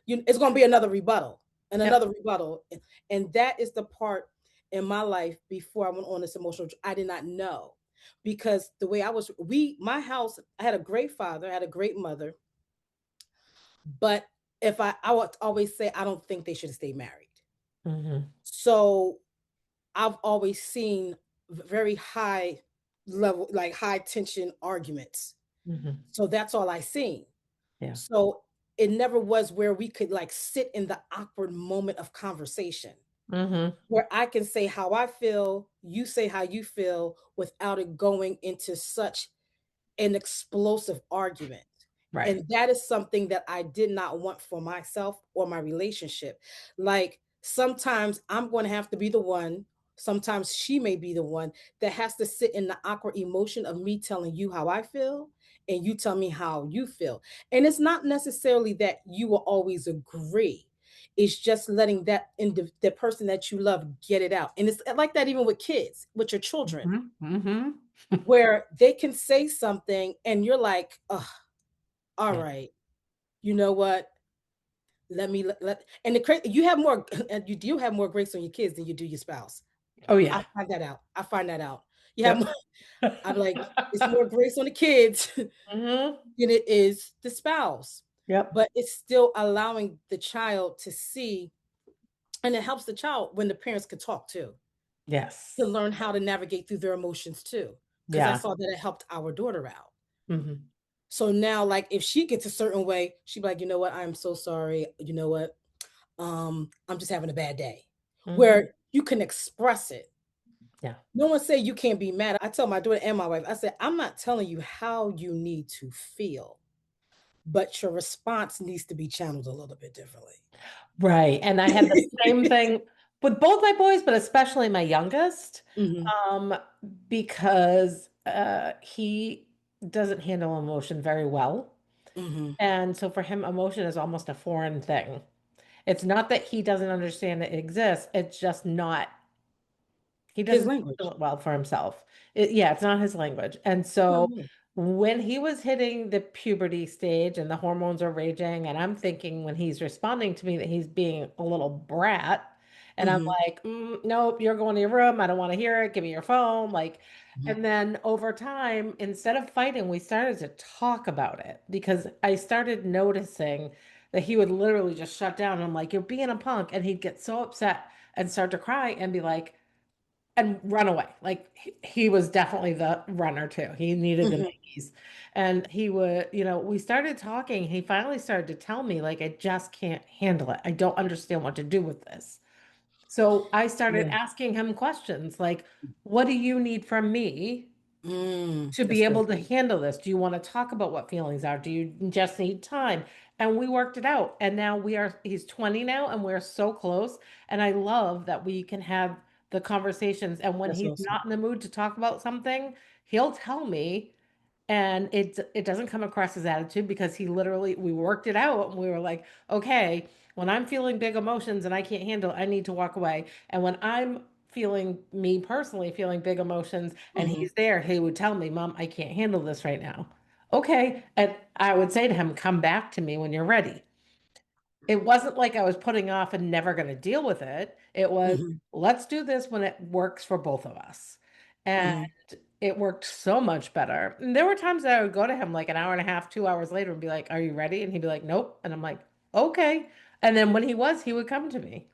Speaker 2: it's going to be another rebuttal and
Speaker 1: Yep.
Speaker 2: another rebuttal. And that is the part in my life before I went on this emotional, I did not know, because the way my house, I had a great father, I had a great mother, but I would always say, I don't think they should have stayed married.
Speaker 1: Mm-hmm.
Speaker 2: So I've always seen very high level, like high tension arguments.
Speaker 1: Mm-hmm.
Speaker 2: So that's all I seen.
Speaker 1: Yeah.
Speaker 2: So it never was where we could like sit in the awkward moment of conversation
Speaker 1: Mm-hmm.
Speaker 2: where I can say how I feel, you say how you feel, without it going into such an explosive argument.
Speaker 1: Right.
Speaker 2: And that is something that I did not want for myself or my relationship. Like, Sometimes I'm going to have to be the one, sometimes she may be the one that has to sit in the awkward emotion of me telling you how I feel and you tell me how you feel. And it's not necessarily that you will always agree. It's just letting the person that you love get it out. And it's like that even with kids, with your children,
Speaker 1: Mhm, mhm.
Speaker 2: where they can say something and you're like, oh, all
Speaker 1: Yeah.
Speaker 2: right, you know what? Let me let and you have more and you do have more grace on your kids than you do your spouse.
Speaker 1: Oh,
Speaker 2: I
Speaker 1: yeah.
Speaker 2: find that out. I find that out. You have
Speaker 1: Yep.
Speaker 2: more, I'm like, it's more grace on the kids than
Speaker 1: Mhm.
Speaker 2: it is the spouse.
Speaker 1: Yep.
Speaker 2: But it's still allowing the child to see, and it helps the child when the parents can talk too, to
Speaker 1: Yes.
Speaker 2: learn how to navigate through their emotions too. Because I
Speaker 1: Yeah.
Speaker 2: saw that it helped our daughter out.
Speaker 1: Mhm.
Speaker 2: So now, like, if she gets a certain way, she'd be like, you know what, I'm so sorry. You know what? I'm just having a bad day.
Speaker 1: Mhm.
Speaker 2: Where you can express it.
Speaker 1: Yeah.
Speaker 2: No one say you can't be mad. I tell my daughter and my wife, I said, I'm not telling you how you need to feel, but your response needs to be channeled a little bit differently.
Speaker 1: Right. And I had the same thing with both my boys, but especially my youngest,
Speaker 2: Hmm.
Speaker 1: um, because he doesn't handle emotion very well.
Speaker 2: Hmm.
Speaker 1: And so for him, emotion is almost a foreign thing. It's not that he doesn't understand it exists, it's just not he
Speaker 2: His
Speaker 1: doesn't
Speaker 2: language.
Speaker 1: handle it well for himself. Yeah, it's not his language. And
Speaker 2: No,
Speaker 1: so
Speaker 2: no.
Speaker 1: when he was hitting the puberty stage and the hormones are raging, and I'm thinking when he's responding to me that he's being a little brat, and I'm
Speaker 2: Hmm.
Speaker 1: like, nope, you're going to your room. I don't want to hear it. Give me your phone. Like,
Speaker 2: Hmm.
Speaker 1: and then over time, instead of fighting, we started to talk about it because I started noticing that he would literally just shut down. I'm like, you're being a punk. And he'd get so upset and start to cry and be like, and run away. Like he was definitely the runner too. He needed the
Speaker 2: Hmm.
Speaker 1: Nikes. And he would, we started talking. He finally started to tell me, like, I just can't handle it. I don't understand what to do with this. So I started
Speaker 2: Yeah.
Speaker 1: asking him questions like, what do you need from me to
Speaker 2: That's
Speaker 1: be
Speaker 2: good.
Speaker 1: able to handle this? Do you want to talk about what feelings are? Do you just need time? And we worked it out. And now he's 20 now and we're so close. And I love that we can have the conversations. And when
Speaker 2: That's
Speaker 1: he's
Speaker 2: awesome.
Speaker 1: not in the mood to talk about something, he'll tell me. And it doesn't come across as attitude because we worked it out and we were like, okay, when I'm feeling big emotions and I can't handle it, I need to walk away. And when I'm feeling me personally feeling big emotions and
Speaker 2: Hmm.
Speaker 1: he's there, he would tell me, Mom, I can't handle this right now. Okay. And I would say to him, come back to me when you're ready. It wasn't like I was putting off and never going to deal with it. It was,
Speaker 2: Hmm.
Speaker 1: let's do this when it works for both of us. And
Speaker 2: Hmm.
Speaker 1: it worked so much better. And there were times that I would go to him like an hour and a half, 2 hours later and be like, are you ready? And he'd be like, nope. And I'm like, okay. And then when he was, he would come to me.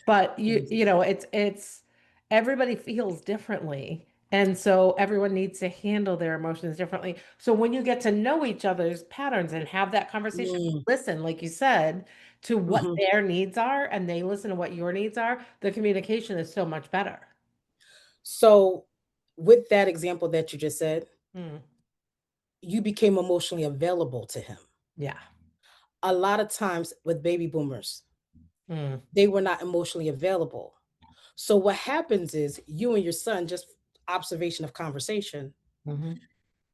Speaker 1: But it's everybody feels differently. And so everyone needs to handle their emotions differently. So when you get to know each other's patterns and have that conversation, listen, like you said, to what
Speaker 2: Hmm.
Speaker 1: their needs are, and they listen to what your needs are, the communication is so much better.
Speaker 2: So, with that example that you just said,
Speaker 1: Mm,
Speaker 2: you became emotionally available to him.
Speaker 1: yeah.
Speaker 2: A lot of times with baby boomers,
Speaker 1: Mm,
Speaker 2: they were not emotionally available. So what happens is you and your son, just observation of conversation,
Speaker 1: hmm.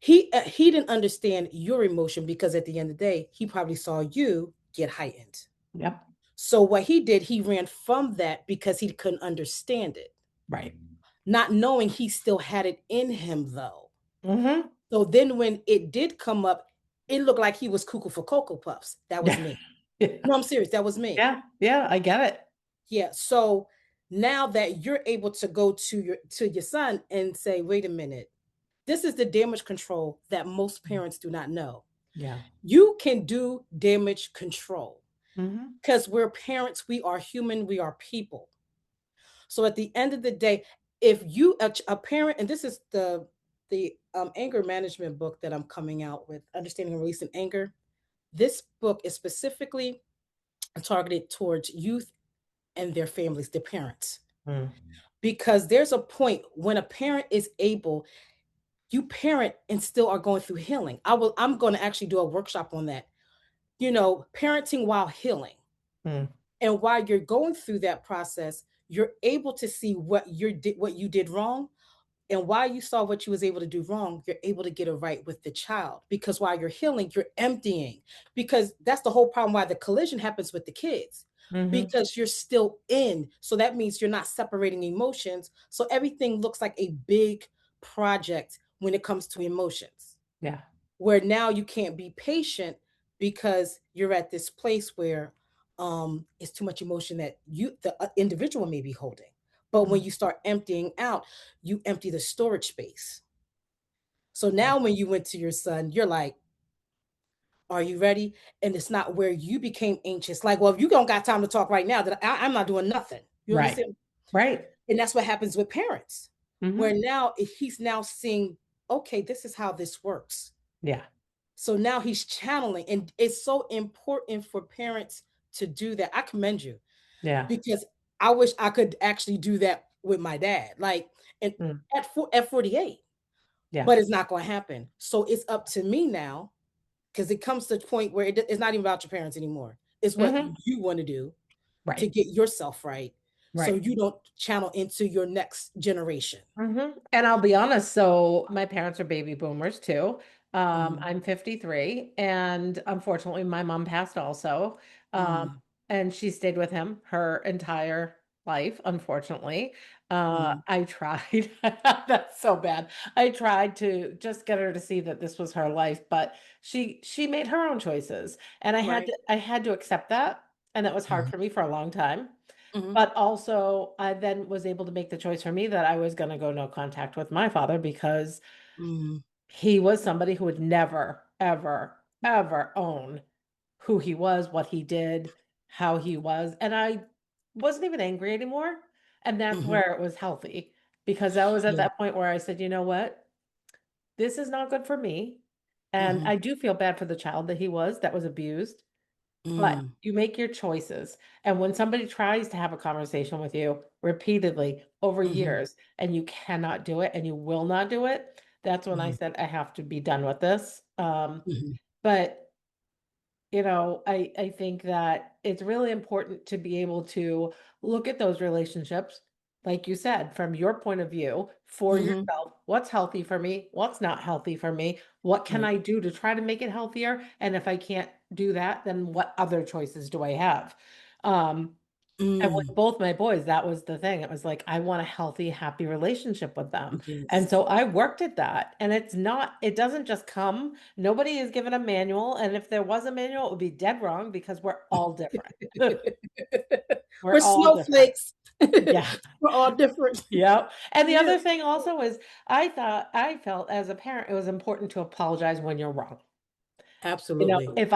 Speaker 2: he didn't understand your emotion because at the end of the day, he probably saw you get heightened.
Speaker 1: Yep.
Speaker 2: So what he did, he ran from that because he couldn't understand it,
Speaker 1: Right.
Speaker 2: not knowing he still had it in him though.
Speaker 1: Hmm.
Speaker 2: So then when it did come up, it looked like he was cuckoo for Cocoa Puffs. That was
Speaker 1: Yeah.
Speaker 2: me.
Speaker 1: Yeah.
Speaker 2: No, I'm serious. That was me.
Speaker 1: Yeah. Yeah. I get it.
Speaker 2: Yeah. So now that you're able to go to your son and say, wait a minute, this is the damage control that most parents do not know.
Speaker 1: Yeah.
Speaker 2: You can do damage control
Speaker 1: Hmm.
Speaker 2: because we're parents, we are human, we are people. So at the end of the day, if you a parent, and this is the anger management book that I'm coming out with, understanding and releasing anger. This book is specifically targeted towards youth and their families, their parents.
Speaker 1: Mm,
Speaker 2: Because there's a point when a parent is able, you parent and still are going through healing. I'm going to actually do a workshop on that. Parenting while healing.
Speaker 1: mm.
Speaker 2: And while you're going through that process, you're able to see what you did wrong. And while you saw what you was able to do wrong, you're able to get it right with the child. Because while you're healing, you're emptying. Because that's the whole problem why the collision happens with the kids.
Speaker 1: Mhm.
Speaker 2: Because you're still in. So that means you're not separating emotions. So everything looks like a big project when it comes to emotions,
Speaker 1: Yeah.
Speaker 2: where now you can't be patient because you're at this place where it's too much emotion that the individual may be holding. But when
Speaker 1: Mm.
Speaker 2: you start emptying out, you empty the storage space. So
Speaker 1: Yeah.
Speaker 2: now when you went to your son, you're like, are you ready? And it's not where you became anxious, like, well, if you don't got time to talk right now, that I'm not doing nothing. You
Speaker 1: Right.
Speaker 2: understand?
Speaker 1: Right.
Speaker 2: And that's what happens with parents, where
Speaker 1: Mhm.
Speaker 2: now he's now seeing, okay, this is how this works.
Speaker 1: Yeah.
Speaker 2: So now he's channeling, and it's so important for parents to do that. I commend you,
Speaker 1: Yeah.
Speaker 2: because I wish I could actually do that with my dad. Like, and
Speaker 1: Mm.
Speaker 2: at 48,
Speaker 1: Yeah.
Speaker 2: but it's not going to happen. So it's up to me now, because it comes to the point where it's not even about your parents anymore. It's what
Speaker 1: Mhm.
Speaker 2: you want to do to
Speaker 1: Right.
Speaker 2: get yourself right, so
Speaker 1: Right.
Speaker 2: you don't channel into your next generation.
Speaker 1: And I'll be honest, so my parents are baby boomers too.
Speaker 2: Mm,
Speaker 1: I'm 53, and unfortunately, my mom passed also. Um,
Speaker 2: mm,
Speaker 1: and she stayed with him her entire life, unfortunately.
Speaker 2: mm.
Speaker 1: I tried, that's so bad. I tried to just get her to see that this was her life, but she made her own choices, and
Speaker 2: Right.
Speaker 1: I had to accept that, and that was hard
Speaker 2: Mhm,
Speaker 1: for me for a long time.
Speaker 2: mhm,
Speaker 1: But also, I then was able to make the choice for me that I was gonna go no contact with my father because
Speaker 2: mm,
Speaker 1: he was somebody who would never, ever, ever own who he was, what he did, how he was, and I wasn't even angry anymore, and that's
Speaker 2: mhm.
Speaker 1: where it was healthy, because I was at
Speaker 2: Yeah.
Speaker 1: that point where I said, "You know what? This is not good for me," and
Speaker 2: Mhm,
Speaker 1: I do feel bad for the child that was abused. But
Speaker 2: mm,
Speaker 1: you make your choices, and when somebody tries to have a conversation with you repeatedly over
Speaker 2: mhm,
Speaker 1: years, and you cannot do it, and you will not do it, that's when I
Speaker 2: mhm,
Speaker 1: said, "I have to be done with this."
Speaker 2: mhm.
Speaker 1: But I think that it's really important to be able to look at those relationships, like you said, from your point of view for
Speaker 2: Mhm.
Speaker 1: yourself. What's healthy for me? What's not healthy for me? What can
Speaker 2: Right.
Speaker 1: I do to try to make it healthier? And if I can't do that, then what other choices do I have? Um, and with
Speaker 2: Mm.
Speaker 1: both my boys, that was the thing. It was like, I want a healthy, happy relationship with them. And
Speaker 2: Yes.
Speaker 1: so I worked at that. And it doesn't just come. Nobody is given a manual. And if there was a manual, it would be dead wrong because we're all different. We're
Speaker 2: We're
Speaker 1: all different.
Speaker 2: snowflakes.
Speaker 1: Yeah.
Speaker 2: We're all different.
Speaker 1: Yeah. And the
Speaker 2: Yeah.
Speaker 1: other thing also is I felt as a parent, it was important to apologize when you're wrong.
Speaker 2: Absolutely.
Speaker 1: If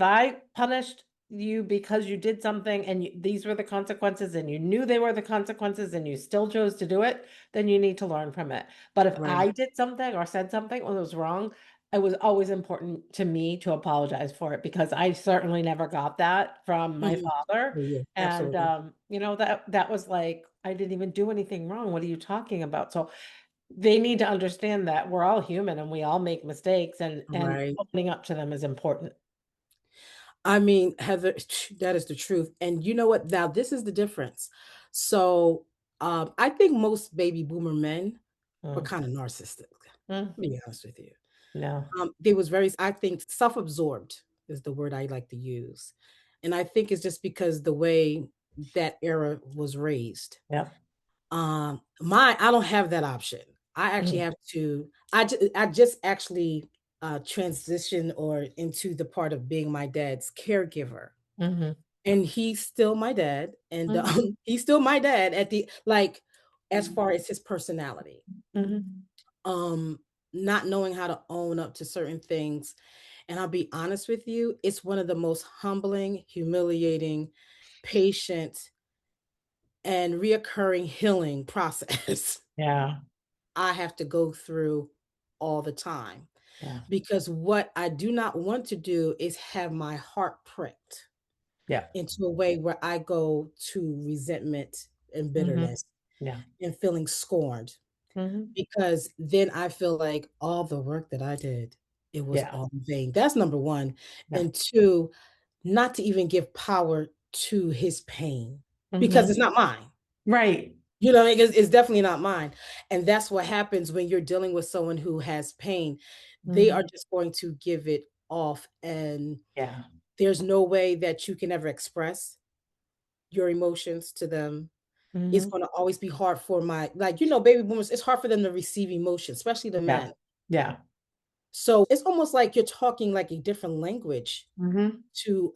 Speaker 1: I punished you because you did something and these were the consequences and you knew they were the consequences and you still chose to do it, then you need to learn from it. But if
Speaker 2: Right.
Speaker 1: I did something or said something when it was wrong, it was always important to me to apologize for it because I certainly never got that from my
Speaker 2: Mhm.
Speaker 1: father.
Speaker 2: Oh, yeah.
Speaker 1: And
Speaker 2: Absolutely.
Speaker 1: that was like, I didn't even do anything wrong. What are you talking about? So they need to understand that we're all human and we all make mistakes and
Speaker 2: Right.
Speaker 1: owning up to them is important.
Speaker 2: I mean, Heather, that is the truth. And you know what? Now, this is the difference. So, I think most baby boomer men were
Speaker 1: Mm,
Speaker 2: kind of narcissistic.
Speaker 1: mm,
Speaker 2: To be honest with you,
Speaker 1: no.
Speaker 2: they was very. I think self-absorbed is the word I like to use, and I think it's just because the way that era was raised.
Speaker 1: Yeah.
Speaker 2: Mine, I don't have that option. I actually
Speaker 1: Mhm,
Speaker 2: have to. I just actually transition or into the part of being my dad's caregiver,
Speaker 1: mhm,
Speaker 2: and he's still my dad, and
Speaker 1: mhm,
Speaker 2: he's still my dad at the like as far as his personality.
Speaker 1: mhm.
Speaker 2: Um, Not knowing how to own up to certain things, and I'll be honest with you, it's one of the most humbling, humiliating, patient, and reoccurring healing process
Speaker 1: Yeah,
Speaker 2: I have to go through all the time.
Speaker 1: yeah,
Speaker 2: Because what I do not want to do is have my heart pricked
Speaker 1: yeah.
Speaker 2: into a way where I go to resentment and
Speaker 1: Mhm.
Speaker 2: bitterness
Speaker 1: Yeah,
Speaker 2: and feeling scorned,
Speaker 1: mhm.
Speaker 2: because then I feel like all the work that I did, it was
Speaker 1: Yeah,
Speaker 2: all in vain. That's number one.
Speaker 1: yeah,
Speaker 2: And two, not to even give power. to his pain because
Speaker 1: Mhm.
Speaker 2: it's not mine.
Speaker 1: Right.
Speaker 2: You know, it's definitely not mine. And that's what happens when you're dealing with someone who has pain. They are
Speaker 1: Mhm.
Speaker 2: just going to give it off, and
Speaker 1: Yeah.
Speaker 2: there's no way that you can ever express your emotions to them. It's
Speaker 1: Mhm.
Speaker 2: gonna always be hard for my like, baby boomers, it's hard for them to receive emotion, especially the
Speaker 1: Yeah.
Speaker 2: men.
Speaker 1: Yeah.
Speaker 2: So, it's almost like you're talking like a different language
Speaker 1: Mhm.
Speaker 2: to,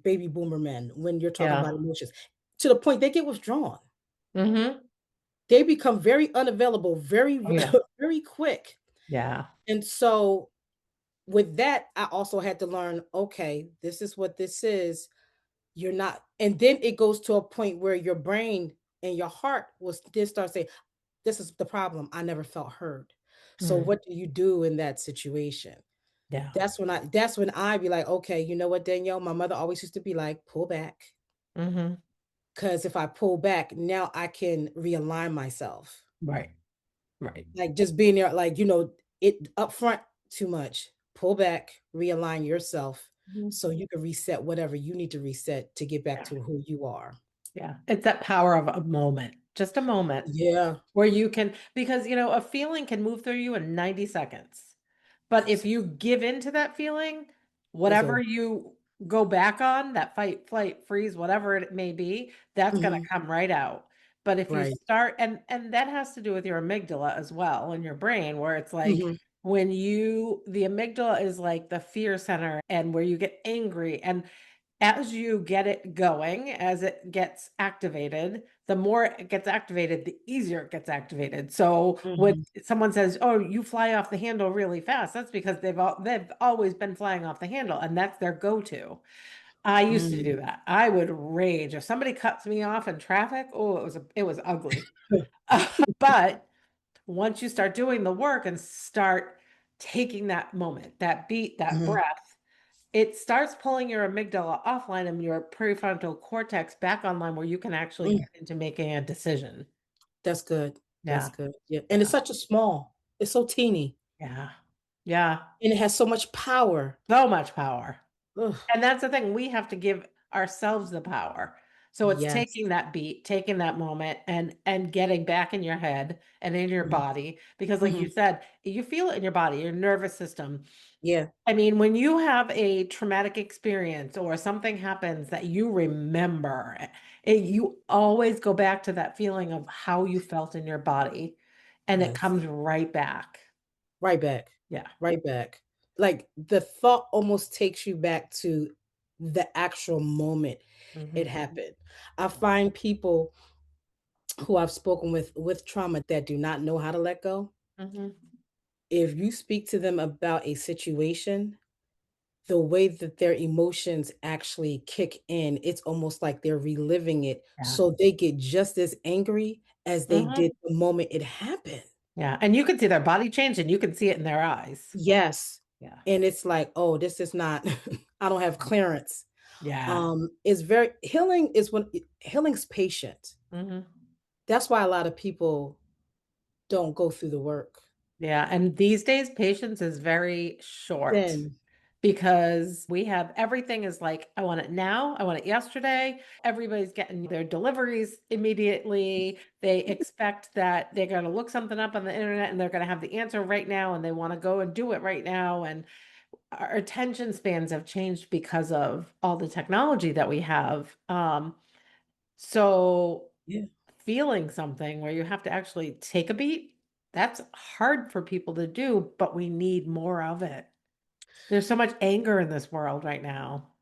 Speaker 2: baby boomer men when you're talking
Speaker 1: Yeah.
Speaker 2: about emotions, to the point they get withdrawn.
Speaker 1: Mhm.
Speaker 2: They become very unavailable, very,
Speaker 1: Oh, yeah.
Speaker 2: very quick.
Speaker 1: Yeah.
Speaker 2: And so, with that, I also had to learn, okay, this is what this is. You're not, and then it goes to a point where your brain and your heart will then start saying, this is the problem. I never felt heard. So
Speaker 1: Mm.
Speaker 2: what do you do in that situation?
Speaker 1: Yeah.
Speaker 2: That's when I be like, okay, you know what, Danielle? My mother always used to be like, pull back.
Speaker 1: Mhm.
Speaker 2: Cause if I pull back, now I can realign myself.
Speaker 1: Right. Right.
Speaker 2: Like just being there, like, it up front too much. Pull back, realign yourself
Speaker 1: Mhm.
Speaker 2: so you can reset whatever you need to reset to get back
Speaker 1: Yeah.
Speaker 2: to who you are.
Speaker 1: Yeah. It's that power of a moment, just a moment
Speaker 2: Yeah,
Speaker 1: where you can, because, a feeling can move through you in 90 seconds. But if you
Speaker 2: absolutely.
Speaker 1: give in to that feeling,
Speaker 2: It's
Speaker 1: whatever
Speaker 2: over.
Speaker 1: you go back on, that fight, flight, freeze, whatever it may be, that's going to
Speaker 2: Mhm.
Speaker 1: come right out. But if you
Speaker 2: Right.
Speaker 1: start, and that has to do with your amygdala as well in your brain, where it's like
Speaker 2: Mhm.
Speaker 1: the amygdala is like the fear center and where you get angry. And as you get it going, as it gets activated, the more it gets activated, the easier it gets activated. So when
Speaker 2: Mhm.
Speaker 1: someone says, "Oh, you fly off the handle really fast," that's because they've always been flying off the handle, and that's their go-to. I used to
Speaker 2: Mm.
Speaker 1: do that. I would rage if somebody cuts me off in traffic. Oh, it was ugly. But once you start doing the work and start taking that moment, that beat, that
Speaker 2: Mhm.
Speaker 1: breath, it starts pulling your amygdala offline and your prefrontal cortex back online where you can actually
Speaker 2: Mm.
Speaker 1: get into making a decision.
Speaker 2: That's good. That's
Speaker 1: Yeah.
Speaker 2: good. Yeah, and
Speaker 1: Yeah.
Speaker 2: it's so teeny,
Speaker 1: Yeah. Yeah.
Speaker 2: and it has so much power.
Speaker 1: So much power.
Speaker 2: Ugh,
Speaker 1: And that's the thing, we have to give ourselves the power. So it's
Speaker 2: yes.
Speaker 1: taking that beat, taking that moment and getting back in your head and in your
Speaker 2: Mhm.
Speaker 1: body because like you
Speaker 2: Mhm.
Speaker 1: said, you feel it in your body, your nervous system.
Speaker 2: Yeah.
Speaker 1: I mean, when you have a traumatic experience or something happens that you remember, you always go back to that feeling of how you felt in your body, and it
Speaker 2: Yes.
Speaker 1: comes right back.
Speaker 2: Right back.
Speaker 1: Yeah.
Speaker 2: Right back. Like, the thought almost takes you back to the actual moment it
Speaker 1: Mhm.
Speaker 2: happened. I find people who I've spoken with trauma that do not know how to let go.
Speaker 1: Mhm.
Speaker 2: If you speak to them about a situation, the way that their emotions actually kick in, it's almost like they're reliving it,
Speaker 1: Yeah.
Speaker 2: so they get just as angry as they
Speaker 1: Mhm.
Speaker 2: did the moment it happened.
Speaker 1: Yeah, and you can see their body change, and you can see it in their eyes.
Speaker 2: Yes,
Speaker 1: Yeah.
Speaker 2: and it's like, "Oh, this is not I don't have clearance."
Speaker 1: Yeah.
Speaker 2: It's very healing's patient.
Speaker 1: Mhm.
Speaker 2: That's why a lot of people don't go through the work.
Speaker 1: Yeah, and these days, patience is very short
Speaker 2: Then
Speaker 1: because we have everything is like, I want it now, I want it yesterday. Everybody's getting their deliveries immediately. They expect that they're going to look something up on the internet and they're going to have the answer right now and they want to go and do it right now. And our attention spans have changed because of all the technology that we have. So
Speaker 2: yeah,
Speaker 1: feeling something where you have to actually take a beat, that's hard for people to do, but we need more of it. There's so much anger in this world right now.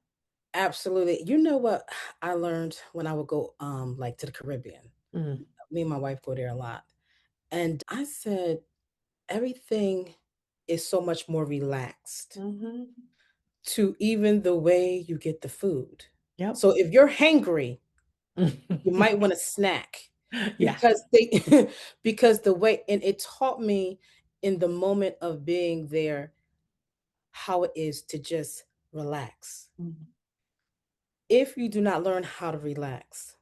Speaker 2: absolutely. You know what I learned when I would go, like, to the Caribbean?
Speaker 1: Mm.
Speaker 2: Me and my wife go there a lot, and I said, "Everything is so much more relaxed
Speaker 1: Mhm.
Speaker 2: to even the way you get the food."
Speaker 1: Yep.
Speaker 2: So if you're hangry, you might wanna snack
Speaker 1: Yeah.
Speaker 2: because they because the way and it taught me in the moment of being there how it is to just relax.
Speaker 1: Mhm.
Speaker 2: If you do not learn how to relax,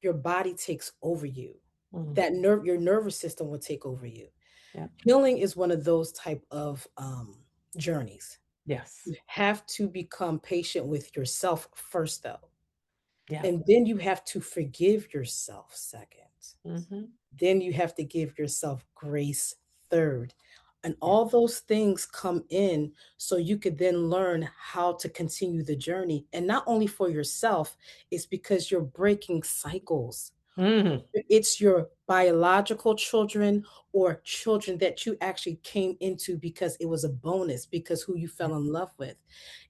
Speaker 2: your body takes over you.
Speaker 1: Mhm.
Speaker 2: Your nervous system will take over you.
Speaker 1: Yep.
Speaker 2: Healing is one of those type of journeys.
Speaker 1: Yes.
Speaker 2: You have to become patient with yourself first, though.
Speaker 1: Yeah.
Speaker 2: And then you have to forgive yourself second.
Speaker 1: Mhm.
Speaker 2: Then you have to give yourself grace third. And
Speaker 1: Yeah.
Speaker 2: all those things come in so you could then learn how to continue the journey. And not only for yourself, it's because you're breaking cycles.
Speaker 1: Mhm.
Speaker 2: It's your biological children or children that you actually came into because it was a bonus, because who you
Speaker 1: Yeah.
Speaker 2: fell in love with.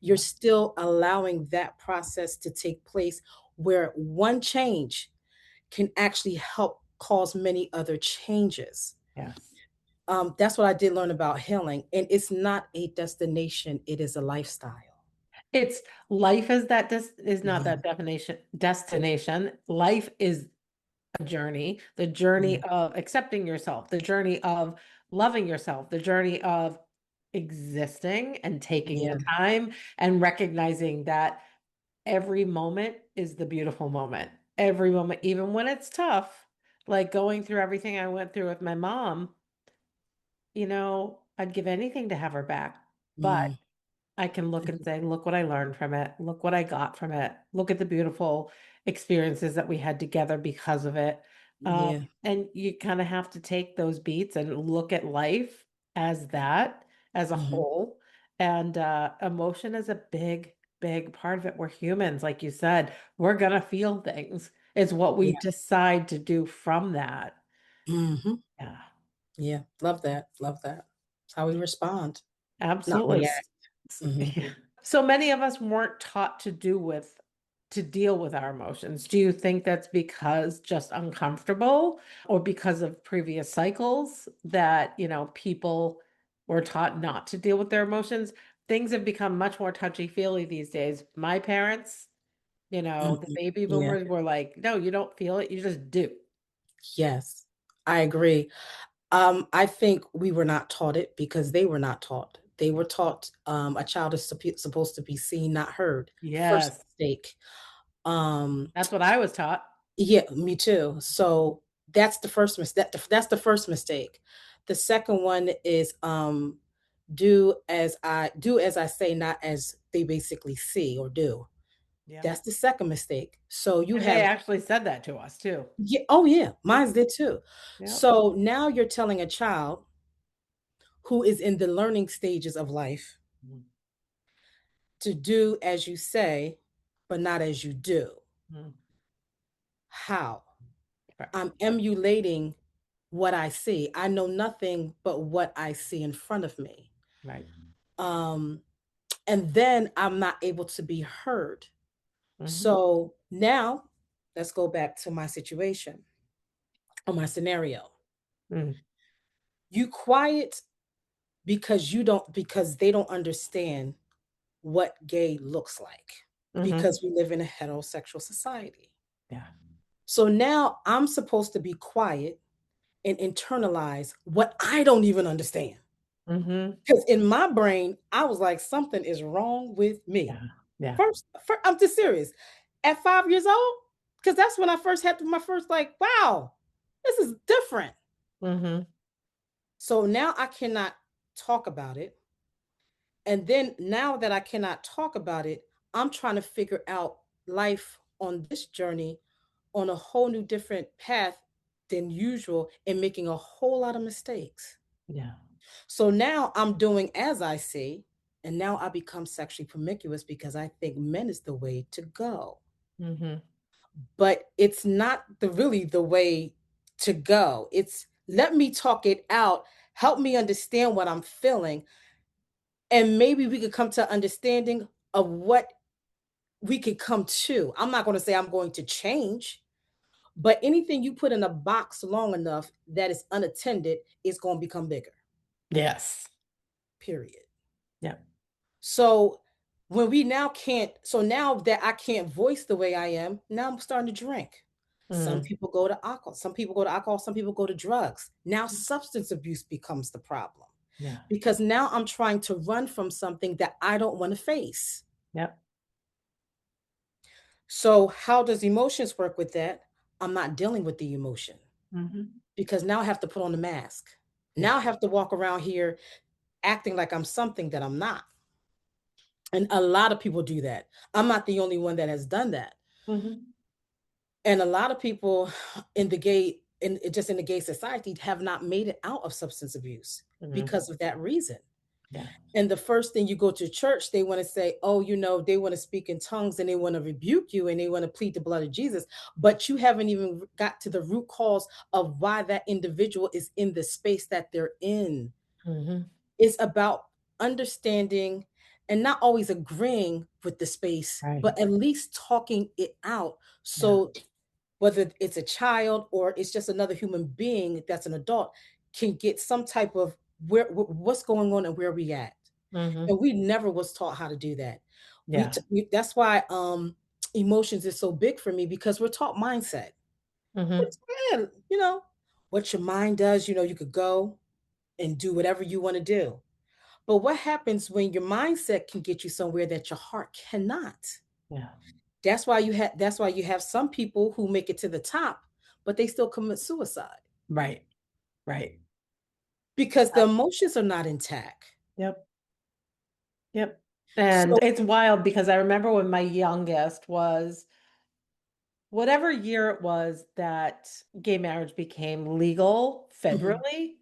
Speaker 2: You're
Speaker 1: Yeah.
Speaker 2: still allowing that process to take place where one change can actually help cause many other changes.
Speaker 1: Yes.
Speaker 2: That's what I did learn about healing. And it's not a destination, it is a lifestyle.
Speaker 1: It's life is that is not
Speaker 2: Mhm.
Speaker 1: that definition destination. Life is a journey, the
Speaker 2: Yeah.
Speaker 1: journey of accepting yourself, the journey of loving yourself, the journey of existing and taking
Speaker 2: Yeah.
Speaker 1: the time and recognizing that every moment is the beautiful moment. Every moment, even when it's tough, like going through everything I went through with my mom, I'd give anything to have her back. But
Speaker 2: Mm.
Speaker 1: I can look and say, look what I learned from it. Look what I got from it. Look at the beautiful experiences that we had together because of it.
Speaker 2: Yeah.
Speaker 1: And you kind of have to take those beats and look at life as that, as a
Speaker 2: Mhm.
Speaker 1: whole. And emotion is a big, big part of it. We're humans, like you said, we're going to feel things. It's what we
Speaker 2: Yeah.
Speaker 1: decide to do from that.
Speaker 2: Mhm.
Speaker 1: Yeah,
Speaker 2: Yeah. Love that. Love that. It's how we respond, not
Speaker 1: absolutely.
Speaker 2: react. Mhm.
Speaker 1: So many of us weren't taught to deal with our emotions. Do you think that's because just uncomfortable or because of previous cycles that, people were taught not to deal with their emotions? Things have become much more touchy-feely these days. My parents, the
Speaker 2: Mhm.
Speaker 1: baby
Speaker 2: Yeah.
Speaker 1: boomers were like, "No, you don't feel it, you just do."
Speaker 2: Yes. I agree. I think we were not taught it because they were not taught. They were taught, a child is supposed to be seen, not heard. First
Speaker 1: Yes,
Speaker 2: mistake. Um,
Speaker 1: that's what I was taught.
Speaker 2: yeah, me too. So that's the first that's the first mistake. The second one is, do as I say, not as they basically see or do.
Speaker 1: Yeah.
Speaker 2: That's the second mistake. So you
Speaker 1: And they
Speaker 2: have
Speaker 1: actually said that to us too.
Speaker 2: yeah, oh yeah,
Speaker 1: Yeah.
Speaker 2: mine did too.
Speaker 1: Yep.
Speaker 2: So now you're telling a child who is in the learning stages of life
Speaker 1: Mhm.
Speaker 2: to do as you say, but not as you do.
Speaker 1: Mhm.
Speaker 2: How?
Speaker 1: Correct.
Speaker 2: I'm emulating what I see. I know nothing but what I see in front of me.
Speaker 1: Right.
Speaker 2: Um, and then I'm not able to be heard.
Speaker 1: Mhm.
Speaker 2: So now let's go back to my situation or my scenario.
Speaker 1: Mm.
Speaker 2: You quiet because they don't understand what gay looks like
Speaker 1: Mhm.
Speaker 2: because we live in a heterosexual society.
Speaker 1: Yeah.
Speaker 2: So now I'm supposed to be quiet and internalize what I don't even understand.
Speaker 1: Mhm.
Speaker 2: Because in my brain, I was like, something is wrong with me.
Speaker 1: Yeah. Yeah.
Speaker 2: First I'm just serious. At 5 years old, because that's when I first had my first, like, wow, this is different.
Speaker 1: Mhm.
Speaker 2: So now I cannot talk about it. And then now that I cannot talk about it, I'm trying to figure out life on this journey on a whole new different path than usual and making a whole lot of mistakes.
Speaker 1: Yeah.
Speaker 2: So now I'm doing as I see, and now I become sexually promiscuous because I think men is the way to go.
Speaker 1: Mhm.
Speaker 2: But it's not really the way to go. It's let me talk it out, help me understand what I'm feeling, and maybe we could come to understanding of what we could come to. I'm not going to say I'm going to change, but anything you put in a box long enough that is unattended is going to become bigger.
Speaker 1: Yes.
Speaker 2: Period.
Speaker 1: Yeah.
Speaker 2: So when we now can't, so now that I can't voice the way I am, now I'm starting to drink. Some
Speaker 1: Mhm.
Speaker 2: people go to alcohol, some people go to alcohol, some people go to drugs. Now substance abuse becomes the problem
Speaker 1: Yeah.
Speaker 2: because now I'm trying to run from something that I don't want to face.
Speaker 1: Yep.
Speaker 2: So how does emotions work with that? I'm not dealing with the emotion
Speaker 1: Mhm.
Speaker 2: because now I have to put on the mask.
Speaker 1: Yeah.
Speaker 2: Now I have to walk around here acting like I'm something that I'm not. And a lot of people do that. I'm not the only one that has done that.
Speaker 1: Mhm.
Speaker 2: And a lot of people in the gay in just in the gay society have not made it out of substance abuse
Speaker 1: Mhm.
Speaker 2: because of that reason.
Speaker 1: Yeah.
Speaker 2: And the first thing you go to church, they want to say, oh, they want to speak in tongues and they want to rebuke you and they want to plead the blood of Jesus. But you haven't even got to the root cause of why that individual is in the space that they're in.
Speaker 1: Mhm.
Speaker 2: It's about understanding and not always agreeing with the space,
Speaker 1: Right.
Speaker 2: but at least talking it out.
Speaker 1: Yeah.
Speaker 2: So whether it's a child or it's just another human being that's an adult, can get some type of what's going on and where we at.
Speaker 1: Mhm.
Speaker 2: And we never was taught how to do that.
Speaker 1: Yeah.
Speaker 2: That's why emotions is so big for me because we're taught mindset.
Speaker 1: Mhm.
Speaker 2: It's good, what your mind does, you could go and do whatever you want to do. But what happens when your mindset can get you somewhere that your heart cannot?
Speaker 1: Yeah.
Speaker 2: That's why you have some people who make it to the top, but they still commit suicide
Speaker 1: Right. Right.
Speaker 2: because the emotions are not intact.
Speaker 1: Yep. Yep. And
Speaker 2: So
Speaker 1: it's wild because I remember when my youngest was whatever year it was that gay marriage became legal
Speaker 2: mhm,
Speaker 1: federally.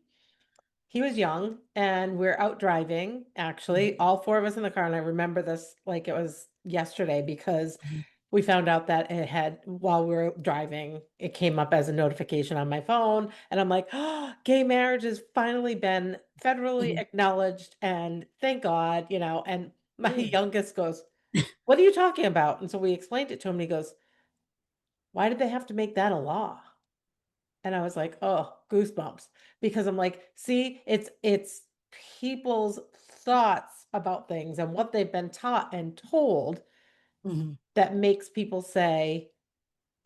Speaker 1: He was young and we're out driving,
Speaker 2: mhm,
Speaker 1: actually, all four of us in the car. And I remember this like it was yesterday because
Speaker 2: mhm,
Speaker 1: we found out that it had, while we were driving, it came up as a notification on my phone. And I'm like, oh, gay marriage has finally been federally
Speaker 2: mhm.
Speaker 1: acknowledged. And thank God, and my
Speaker 2: Yeah.
Speaker 1: youngest goes, what are you talking about? And so we explained it to him and he goes, why did they have to make that a law? And I was like, "Oh, goosebumps." Because I'm like, "See, it's people's thoughts about things and what they've been taught and told
Speaker 2: Mhm,
Speaker 1: that makes people say,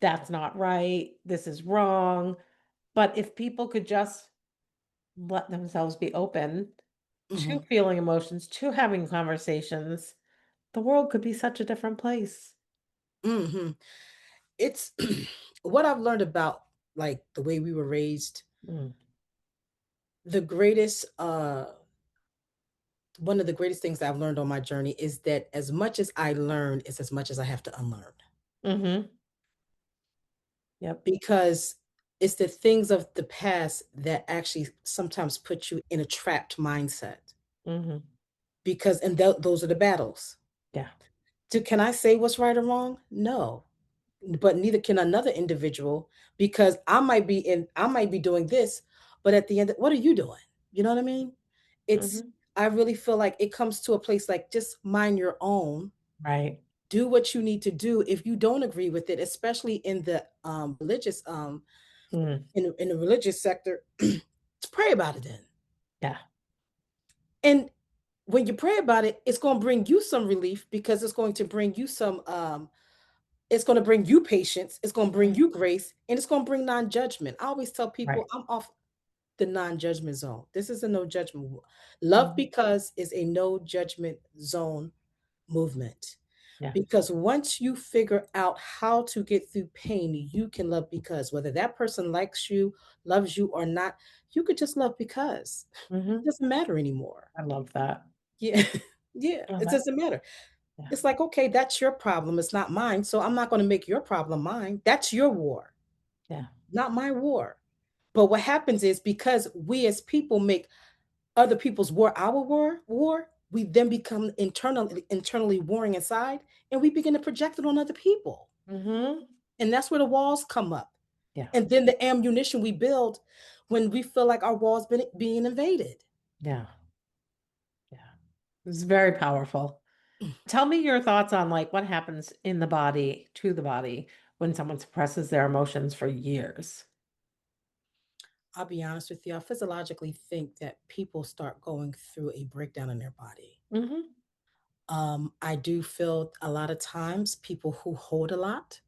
Speaker 1: 'That's not right. This is wrong.'" But if people could just let themselves be open to
Speaker 2: mhm,
Speaker 1: feeling emotions, to having conversations, the world could be such a different place.
Speaker 2: mhm. It's what I've learned about like the way we were raised.
Speaker 1: Mm.
Speaker 2: The greatest One of the greatest things that I've learned on my journey is that as much as I learn is as much as I have to unlearn.
Speaker 1: Mhm. Yep.
Speaker 2: Because it's the things of the past that actually sometimes put you in a trapped mindset.
Speaker 1: Mhm.
Speaker 2: Because those are the battles.
Speaker 1: Yeah.
Speaker 2: Can I say what's right or wrong? No. But neither can another individual because I might be doing this, but at the end, what are you doing? You know what I mean? It's
Speaker 1: Mhm.
Speaker 2: I really feel like it comes to a place like just mind your own,
Speaker 1: Right.
Speaker 2: do what you need to do if you don't agree with it, especially in the religious
Speaker 1: Mm.
Speaker 2: in the religious sector. Pray about it then.
Speaker 1: Yeah.
Speaker 2: And when you pray about it, it's going to bring you some relief because it's going to bring you some it's going to bring you patience, it's going to bring
Speaker 1: Mhm.
Speaker 2: you grace, and it's going to bring non-judgment. I always tell people
Speaker 1: Right.
Speaker 2: I'm off the non-judgment zone. This is a no judgment. Love
Speaker 1: Mhm.
Speaker 2: because is a no judgment zone movement.
Speaker 1: Yeah.
Speaker 2: Because once you figure out how to get through pain, you can love because whether that person likes you, loves you or not, you could just love because it
Speaker 1: Mhm.
Speaker 2: doesn't matter anymore.
Speaker 1: I love that.
Speaker 2: Yeah. Yeah,
Speaker 1: Oh,
Speaker 2: it
Speaker 1: that
Speaker 2: doesn't matter.
Speaker 1: yeah,
Speaker 2: It's like, okay, that's your problem. It's not mine. So I'm not going to make your problem mine. That's your war,
Speaker 1: yeah.
Speaker 2: not my war. But what happens is because we as people make other people's war our war, we then become internally warring inside and we begin to project it on other people.
Speaker 1: Mhm.
Speaker 2: And that's where the walls come up.
Speaker 1: Yeah,
Speaker 2: And then the ammunition we build when we feel like our walls been being invaded.
Speaker 1: yeah, yeah. It's very powerful. Tell me your thoughts on, like, what happens in the body, to the body, when someone suppresses their emotions for years.
Speaker 2: I'll be honest with you, I physiologically think that people start going through a breakdown in their body.
Speaker 1: Mhm.
Speaker 2: I do feel a lot of times people who hold a lot,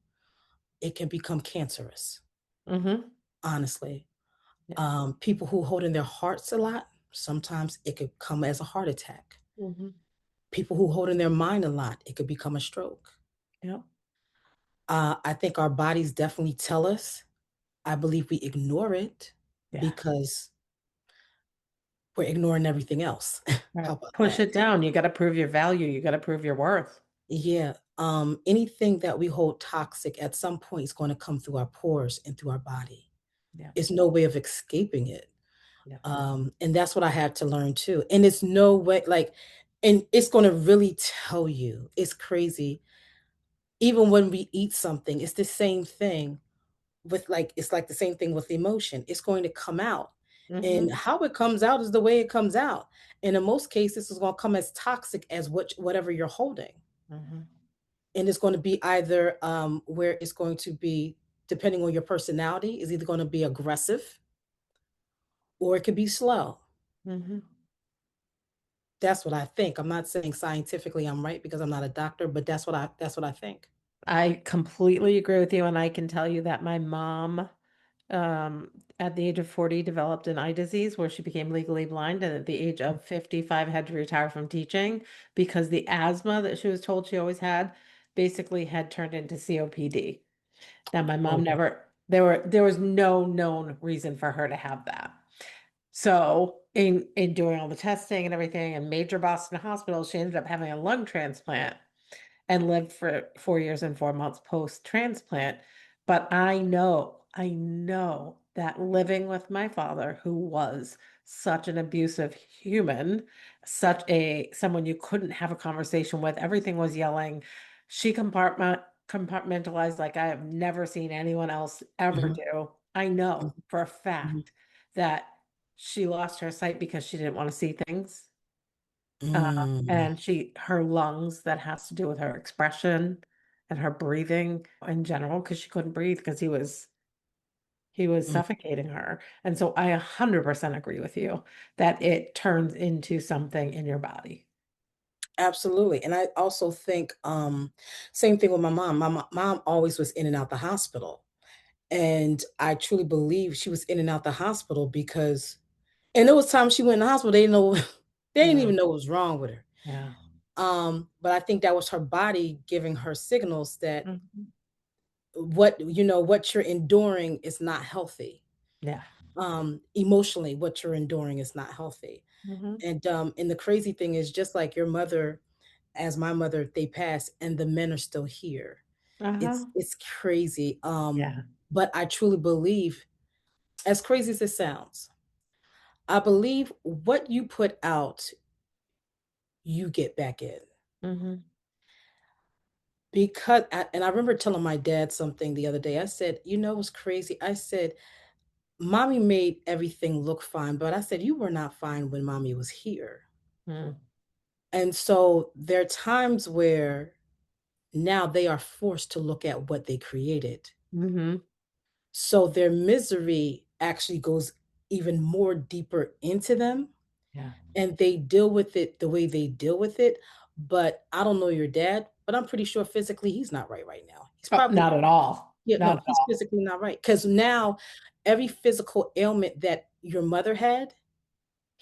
Speaker 2: it can become cancerous,
Speaker 1: Mhm.
Speaker 2: honestly.
Speaker 1: Yeah.
Speaker 2: People who hold in their hearts a lot, sometimes it could come as a heart attack.
Speaker 1: Mhm.
Speaker 2: People who hold in their mind a lot, it could become a stroke.
Speaker 1: Yep.
Speaker 2: I think our bodies definitely tell us. I believe we ignore it
Speaker 1: Yeah.
Speaker 2: because we're ignoring everything else. How
Speaker 1: Right.
Speaker 2: about
Speaker 1: Push
Speaker 2: that?
Speaker 1: it down. You gotta prove your value. You gotta prove your worth.
Speaker 2: Yeah. Anything that we hold toxic at some point is going to come through our pores and through our body.
Speaker 1: Yeah.
Speaker 2: It's no way of escaping it.
Speaker 1: Yeah.
Speaker 2: And that's what I had to learn too. And it's no way, like, and it's going to really tell you. It's crazy. Even when we eat something, it's the same thing with, like, it's like the same thing with emotion. It's going to come out. And
Speaker 1: Mhm.
Speaker 2: how it comes out is the way it comes out. And in most cases, it's going to come as toxic as whatever you're holding.
Speaker 1: Mhm.
Speaker 2: And it's going to be either where it's going to be, depending on your personality, is either going to be aggressive or it could be slow.
Speaker 1: Mhm.
Speaker 2: That's what I think. I'm not saying scientifically I'm right because I'm not a doctor, but that's what I think.
Speaker 1: I completely agree with you, and I can tell you that my mom, at the age of 40, developed an eye disease where she became legally blind, and at the age of 55 had to retire from teaching because the asthma that she was told she always had basically had turned into COPD. Now, my mom
Speaker 2: Oh,
Speaker 1: never, there was no known reason for her to have that. So in doing all the testing and everything in major Boston hospitals, she ended up having a lung transplant and lived for 4 years and 4 months post-transplant. But I know that living with my father, who was such an abusive human, such a someone you couldn't have a conversation with, everything was yelling. She compartmentalized like I have never seen anyone else ever
Speaker 2: mhm,
Speaker 1: do. I know
Speaker 2: mhm,
Speaker 1: for a
Speaker 2: mhm,
Speaker 1: fact that she lost her sight because she didn't want to see things.
Speaker 2: mm,
Speaker 1: And her lungs, that has to do with her expression and her breathing in general, because she couldn't breathe because he was
Speaker 2: mm.
Speaker 1: suffocating her. And so I 100% agree with you that it turns into something in your body.
Speaker 2: Absolutely. And I also think same thing with my mom. My mom always was in and out the hospital. And I truly believe she was in and out the hospital because, and there was times she went in the hospital, they didn't know they didn't
Speaker 1: Yeah,
Speaker 2: even know what was wrong with her.
Speaker 1: yeah.
Speaker 2: But I think that was her body giving her signals that
Speaker 1: Mhm.
Speaker 2: what you're enduring is not healthy.
Speaker 1: Yeah.
Speaker 2: Emotionally, what you're enduring is not healthy.
Speaker 1: Hmm.
Speaker 2: And the crazy thing is, just like your mother, as my mother, they passed and the men are still here.
Speaker 1: Uh-huh.
Speaker 2: It's crazy.
Speaker 1: Yeah.
Speaker 2: But I truly believe, as crazy as it sounds, I believe what you put out, you get back in.
Speaker 1: Hmm.
Speaker 2: And I remember telling my dad something the other day. I said, it was crazy. I said, mommy made everything look fine, but I said, you were not fine when mommy was here.
Speaker 1: Mm.
Speaker 2: And so there are times where now they are forced to look at what they created.
Speaker 1: Hmm.
Speaker 2: So their misery actually goes even more deeper into them,
Speaker 1: Yeah.
Speaker 2: and they deal with it the way they deal with it. But I don't know your dad, but I'm pretty sure physically he's not right now. He's
Speaker 1: Oh,
Speaker 2: probably,
Speaker 1: not at all.
Speaker 2: yeah,
Speaker 1: Not
Speaker 2: no,
Speaker 1: at
Speaker 2: he's
Speaker 1: all.
Speaker 2: physically not right. Because now every physical ailment that your mother had,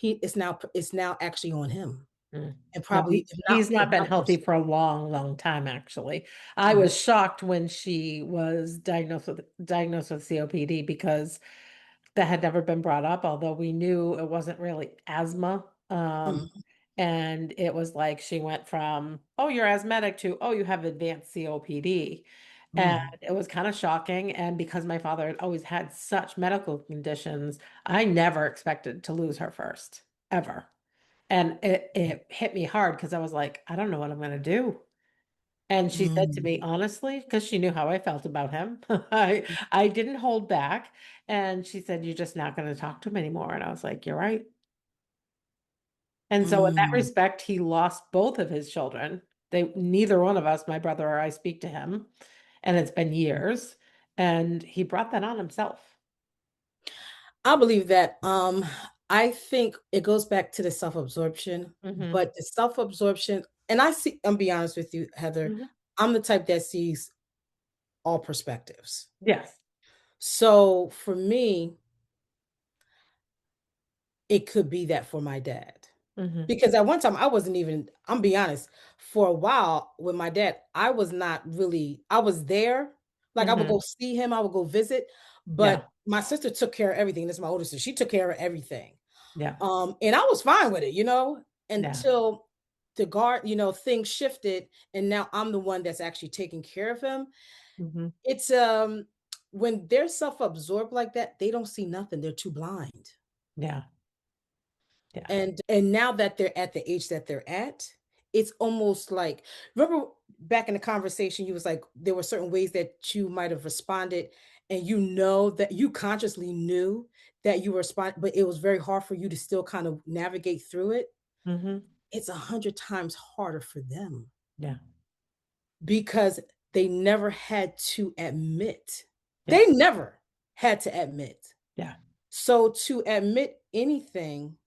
Speaker 2: it's now actually on him.
Speaker 1: Mm.
Speaker 2: And
Speaker 1: No,
Speaker 2: probably if not
Speaker 1: he's
Speaker 2: the
Speaker 1: not been healthy
Speaker 2: doctors.
Speaker 1: for a long, long time, actually. I
Speaker 2: Mhm,
Speaker 1: was shocked when she was diagnosed with COPD because that had never been brought up, although we knew it wasn't really asthma.
Speaker 2: mhm,
Speaker 1: And it was like she went from, oh, you're asthmatic to, oh, you have advanced COPD. And
Speaker 2: mhm,
Speaker 1: it was kind of shocking. And because my father had always had such medical conditions, I never expected to lose her first, ever. And it hit me hard because I was like, I don't know what I'm going to do. And she said to
Speaker 2: mm,
Speaker 1: me, honestly, because she knew how I felt about him, I didn't hold back. And she said, you're just not going to talk to him anymore. And I was like, you're right. And so in that
Speaker 2: mm.
Speaker 1: respect, he lost both of his children. Neither one of us, my brother or I, speak to him, and it's been years. And he brought that on himself.
Speaker 2: I believe that. I think it goes back to the self-absorption,
Speaker 1: Hmm.
Speaker 2: but the self-absorption, and I'm be honest with you, Heather,
Speaker 1: Hmm.
Speaker 2: I'm the type that sees all perspectives.
Speaker 1: Yes.
Speaker 2: So for me, it could be that for my dad.
Speaker 1: Hmm.
Speaker 2: Because at one time I wasn't even, I'm be honest, for a while with my dad, I was there. Like I would
Speaker 1: Hmm.
Speaker 2: go see him, I would go visit,
Speaker 1: Yeah.
Speaker 2: but my sister took care of everything. This is my older sister. She took care of everything.
Speaker 1: Yeah.
Speaker 2: And I was fine with it,
Speaker 1: Yeah.
Speaker 2: until the guard, things shifted, and now I'm the one that's actually taking care of him.
Speaker 1: Mhm.
Speaker 2: It's when they're self-absorbed like that, they don't see nothing. They're too blind.
Speaker 1: Yeah. Yeah.
Speaker 2: And now that they're at the age that they're at, it's almost like, remember back in the conversation, you was like there were certain ways that you might have responded, and that you consciously knew that you were respond, but it was very hard for you to still kind of navigate through it.
Speaker 1: Mhm.
Speaker 2: It's 100 times harder for them
Speaker 1: Yeah.
Speaker 2: because they never had to admit.
Speaker 1: Yeah.
Speaker 2: They never had to admit.
Speaker 1: Yeah.
Speaker 2: So to admit anything,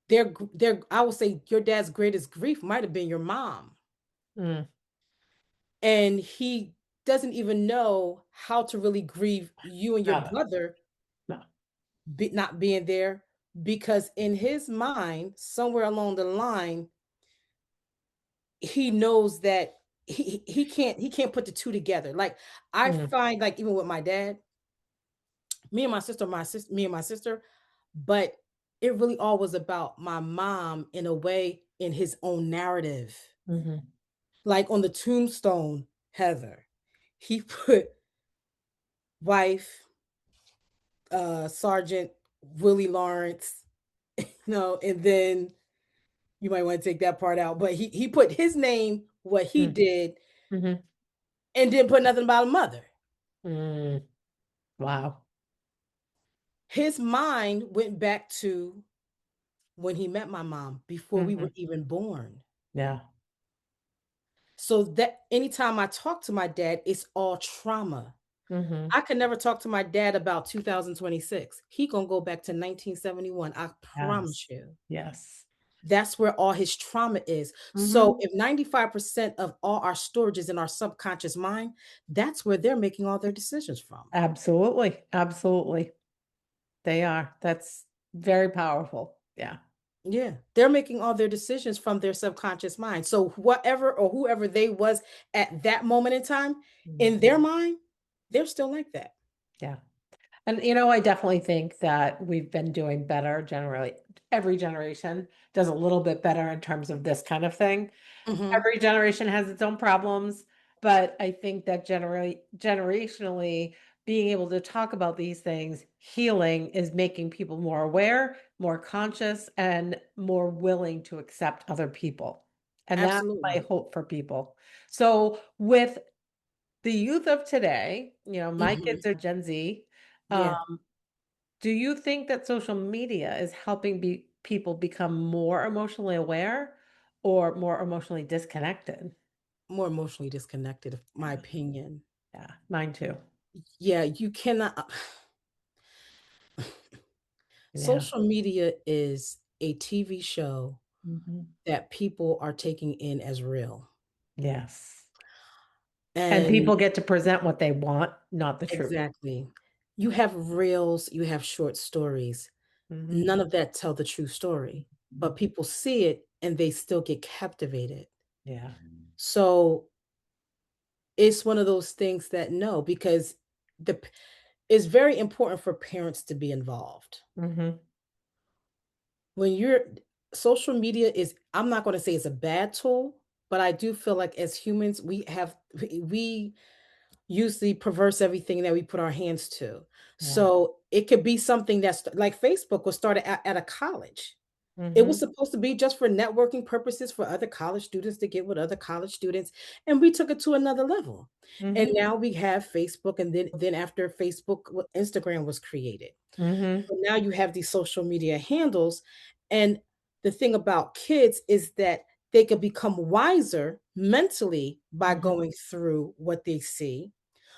Speaker 2: their I would say your dad's greatest grief might have been your mom.
Speaker 1: Mm.
Speaker 2: And he doesn't even know how to really grieve you and your
Speaker 1: No.
Speaker 2: brother
Speaker 1: No.
Speaker 2: not being there, because in his mind, somewhere along the line, he knows that he can't put the two together. Like, I
Speaker 1: Mm.
Speaker 2: find, like, even with my dad, me and my sister, but it really all was about my mom in a way, in his own narrative.
Speaker 1: Mhm.
Speaker 2: Like on the tombstone, Heather, he put wife, Sergeant Willie Lawrence, and then you might want to take that part out, but he put his name, what he
Speaker 1: Mm.
Speaker 2: did,
Speaker 1: Mhm.
Speaker 2: and didn't put nothing about a mother.
Speaker 1: Mm. Wow.
Speaker 2: His mind went back to when he met my mom before we
Speaker 1: Mhm.
Speaker 2: were even born.
Speaker 1: Yeah.
Speaker 2: So that anytime I talk to my dad, it's all trauma.
Speaker 1: Mhm.
Speaker 2: I could never talk to my dad about 2026. He gonna go back to 1971. I
Speaker 1: Yes.
Speaker 2: promise you.
Speaker 1: Yes.
Speaker 2: That's where all his trauma is. So
Speaker 1: Mhm.
Speaker 2: if 95% of all our storage is in our subconscious mind, that's where they're making all their decisions from.
Speaker 1: Absolutely. Absolutely. They are. That's very powerful. Yeah.
Speaker 2: Yeah, they're making all their decisions from their subconscious mind. So whatever or whoever they was at that moment in time,
Speaker 1: Mm.
Speaker 2: in their mind, they're still like that.
Speaker 1: Yeah. And, I definitely think that we've been doing better generally. Every generation does a little bit better in terms of this kind of thing.
Speaker 2: Mhm.
Speaker 1: Every generation has its own problems, but I think that generationally, being able to talk about these things, healing is making people more aware, more conscious, and more willing to accept other people. And that's my
Speaker 2: Absolutely.
Speaker 1: hope for people. So with the youth of today, my
Speaker 2: Mhm.
Speaker 1: kids are Gen Z.
Speaker 2: Yeah,
Speaker 1: Do you think that social media is helping people become more emotionally aware or more emotionally disconnected?
Speaker 2: more emotionally disconnected, my
Speaker 1: Yeah,
Speaker 2: opinion.
Speaker 1: yeah, mine too.
Speaker 2: Yeah, you cannot
Speaker 1: Yeah.
Speaker 2: social media is a TV show
Speaker 1: Mhm.
Speaker 2: that people are taking in as real.
Speaker 1: Yes. And
Speaker 2: And
Speaker 1: people get to present what they want, not the truth.
Speaker 2: exactly. You have reels, you have short stories.
Speaker 1: Mhm.
Speaker 2: None of that tell the true story, but people see it and they still get captivated.
Speaker 1: Yeah.
Speaker 2: So it's one of those things that no, because the p- it's very important for parents to be involved.
Speaker 1: Mhm.
Speaker 2: When you're social media is, I'm not going to say it's a bad tool, but I do feel like as humans we usually perverse everything that we put our hands to.
Speaker 1: Yeah.
Speaker 2: So it could be something that's like Facebook was started at a college. It was
Speaker 1: Mhm.
Speaker 2: supposed to be just for networking purposes for other college students to get with other college students, and we took it to another level. And
Speaker 1: Mhm.
Speaker 2: now we have Facebook, and then after Facebook, Instagram was created.
Speaker 1: Mhm.
Speaker 2: So now you have these social media handles, and the thing about kids is that they could become wiser mentally by
Speaker 1: Mhm.
Speaker 2: going through what they see,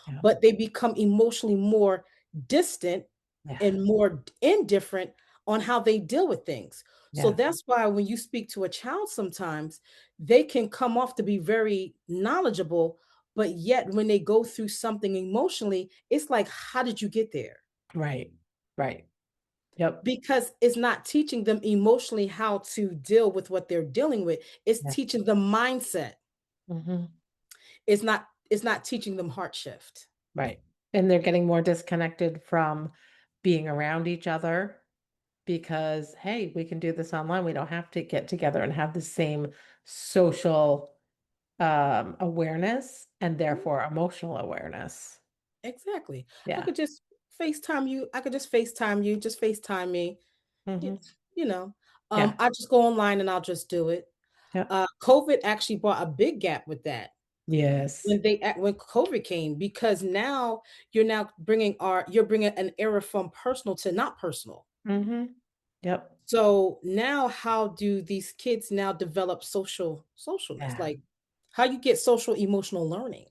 Speaker 1: Yeah.
Speaker 2: but they become emotionally more distant
Speaker 1: Yeah.
Speaker 2: and more indifferent on how they deal with things. So
Speaker 1: Yeah.
Speaker 2: that's why when you speak to a child, sometimes they can come off to be very knowledgeable, but yet when they go through something emotionally, it's like, how did you get there?
Speaker 1: Right. Right. Yep.
Speaker 2: Because it's not teaching them emotionally how to deal with what they're dealing with. It's
Speaker 1: Yeah.
Speaker 2: teaching them mindset.
Speaker 1: Mhm.
Speaker 2: It's not teaching them heart shift.
Speaker 1: Right. And they're getting more disconnected from being around each other because, hey, we can do this online. We don't have to get together and have the same social awareness and therefore emotional awareness.
Speaker 2: Exactly. I
Speaker 1: Yeah.
Speaker 2: could just FaceTime you. I could just FaceTime you, just FaceTime me. You,
Speaker 1: Hmm.
Speaker 2: you know,
Speaker 1: Yeah.
Speaker 2: I just go online and I'll just do it.
Speaker 1: Yeah.
Speaker 2: COVID actually brought a big gap with that
Speaker 1: Yes.
Speaker 2: when COVID came, because now you're bringing an era from personal to not personal.
Speaker 1: Hmm. Yep.
Speaker 2: So now how do these kids now develop socialness?
Speaker 1: Yeah.
Speaker 2: Like how you get social emotional learning?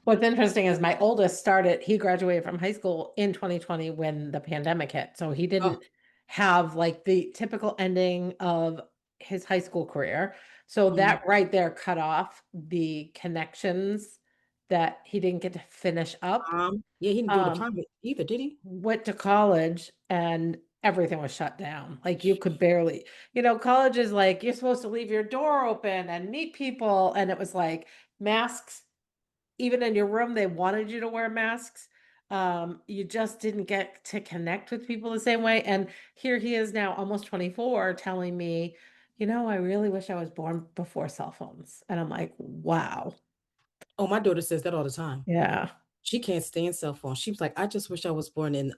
Speaker 1: What's interesting is my oldest started, he graduated from high school in 2020 when the pandemic hit. So he
Speaker 2: Oh,
Speaker 1: didn't have like the typical ending of his high school career. So
Speaker 2: mhm.
Speaker 1: that right there cut off the connections that he didn't get to finish up.
Speaker 2: Yeah, he didn't do the
Speaker 1: Um,
Speaker 2: private either, did he?
Speaker 1: Went to college and everything was shut down. Like you could barely, college is like you're supposed to leave your door open and meet people. And it was like masks even in your room, they wanted you to wear masks. You just didn't get to connect with people the same way. And here he is now, almost 24, telling me, I really wish I was born before cell phones. And I'm like, wow.
Speaker 2: Oh, my daughter says that all the time.
Speaker 1: Yeah.
Speaker 2: She can't stand cell phones. She was like, "I just wish I was born in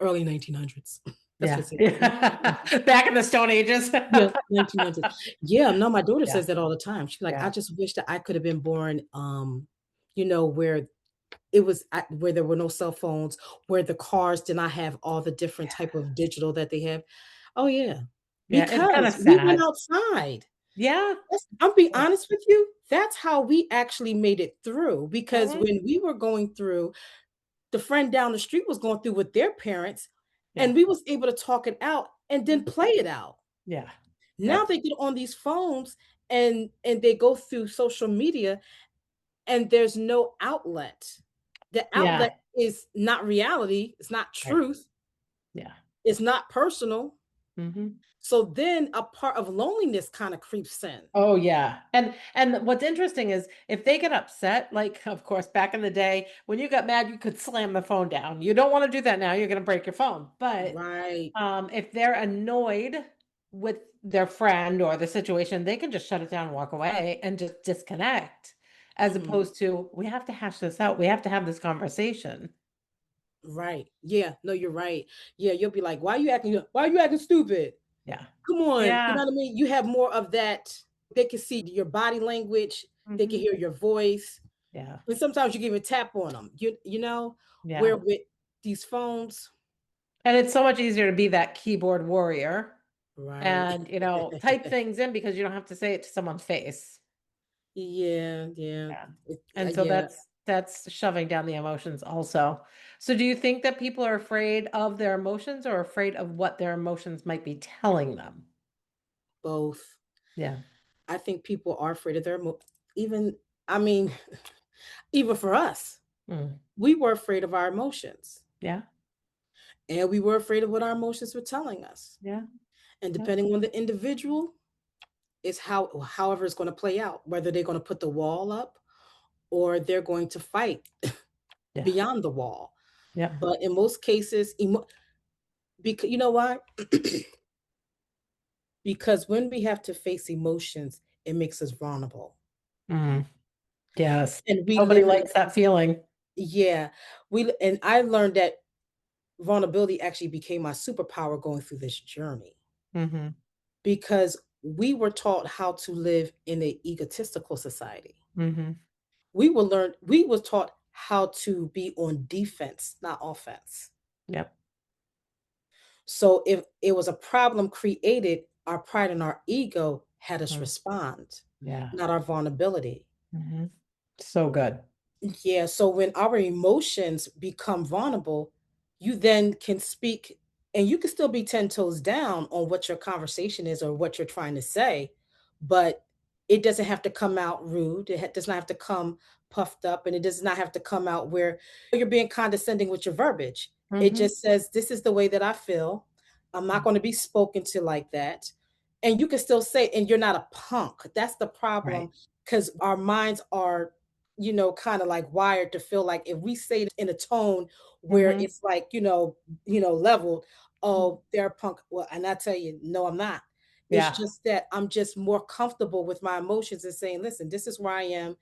Speaker 2: early 1900s." That's
Speaker 1: Yeah.
Speaker 2: what she
Speaker 1: Yeah.
Speaker 2: said.
Speaker 1: Back in the Stone Ages.
Speaker 2: Yeah, 1900s. Yeah, no, my daughter
Speaker 1: Yeah.
Speaker 2: says that all the time. She's like, "I
Speaker 1: Yeah.
Speaker 2: just wish that I could have been born, where where there were no cell phones, where the cars did not have all the different type of digital that they have." Oh, yeah,
Speaker 1: Yeah. It's kind of
Speaker 2: because we went
Speaker 1: sad.
Speaker 2: outside.
Speaker 1: Yeah.
Speaker 2: I'll be
Speaker 1: Yeah.
Speaker 2: honest with you, that's how we actually made it through, because
Speaker 1: Mhm.
Speaker 2: when we were going through, the friend down the street was going through with their parents,
Speaker 1: Yeah.
Speaker 2: and we was able to talk it out and then
Speaker 1: Mhm.
Speaker 2: play it out.
Speaker 1: Yeah.
Speaker 2: Now
Speaker 1: Yep.
Speaker 2: they get on these phones and they go through social media, and there's no outlet. The
Speaker 1: Yeah.
Speaker 2: outlet is not reality, it's not
Speaker 1: Right.
Speaker 2: truth,
Speaker 1: Yeah.
Speaker 2: it's not personal.
Speaker 1: Hmm.
Speaker 2: So then a part of loneliness kind of creeps in.
Speaker 1: Oh yeah. And what's interesting is if they get upset, like of course back in the day when you got mad you could slam the phone down. You don't want to do that now, you're going to break your phone. But
Speaker 2: Right.
Speaker 1: if they're annoyed with their friend or the situation, they can just shut it down and walk away and just disconnect as
Speaker 2: Mhm.
Speaker 1: opposed to we have to hash this out. We have to have this conversation.
Speaker 2: Right. Yeah. No, you're right. Yeah, you'll be like, why are you acting stupid?
Speaker 1: Yeah.
Speaker 2: Come on. You
Speaker 1: Yeah.
Speaker 2: know what I mean? You have more of that. They can see your body language, they can
Speaker 1: Hmm.
Speaker 2: hear your voice.
Speaker 1: Yeah.
Speaker 2: And sometimes you can even tap on them. Where
Speaker 1: Yeah.
Speaker 2: with these phones,
Speaker 1: And it's so much easier to be that keyboard warrior
Speaker 2: right.
Speaker 1: and type things in because you don't have to say it to someone's face.
Speaker 2: Yeah, yeah.
Speaker 1: Yeah. And so
Speaker 2: Yeah,
Speaker 1: that's shoving down the emotions also. So do you think that people are afraid of their emotions or afraid of what their emotions might be telling them?
Speaker 2: both.
Speaker 1: Yeah.
Speaker 2: I think people are afraid of even, I mean, even for us,
Speaker 1: Mm.
Speaker 2: we were afraid of our emotions,
Speaker 1: Yeah.
Speaker 2: and we were afraid of what our emotions were telling us.
Speaker 1: Yeah.
Speaker 2: And
Speaker 1: Yep.
Speaker 2: depending on the individual, is however it's going to play out, whether they're going to put the wall up or they're going to fight
Speaker 1: Yeah.
Speaker 2: beyond the wall.
Speaker 1: Yeah.
Speaker 2: But in most cases, because you know why? Because when we have to face emotions, it makes us vulnerable.
Speaker 1: Mm. Yes.
Speaker 2: And we
Speaker 1: Nobody
Speaker 2: live in
Speaker 1: likes that feeling.
Speaker 2: yeah, and I learned that vulnerability actually became my superpower going through this journey,
Speaker 1: Hmm.
Speaker 2: because we were taught how to live in an egotistical society.
Speaker 1: Hmm.
Speaker 2: We was taught how to be on defense, not offense.
Speaker 1: Yep.
Speaker 2: So if it was a problem created, our pride and our ego had us
Speaker 1: Mm.
Speaker 2: respond,
Speaker 1: Yeah.
Speaker 2: not our vulnerability.
Speaker 1: Hmm. So good.
Speaker 2: Yeah, so when our emotions become vulnerable, you then can speak, and you can still be 10 toes down on what your conversation is or what you're trying to say, but it doesn't have to come out rude. Does not have to come puffed up, and it does not have to come out where you're being condescending with your verbiage. It
Speaker 1: Hmm.
Speaker 2: just says, "This is the way that I feel. I'm not going to be spoken to like that." And you can still say, and you're not a punk. That's the
Speaker 1: Right.
Speaker 2: problem, because our minds are kind of like wired to feel like if we say it in a tone where
Speaker 1: Hmm.
Speaker 2: it's like, leveled, oh, they're a punk. Well, and I tell you, no, I'm not. It's
Speaker 1: Yeah.
Speaker 2: just that I'm just more comfortable with my emotions and saying, listen, this is where I am.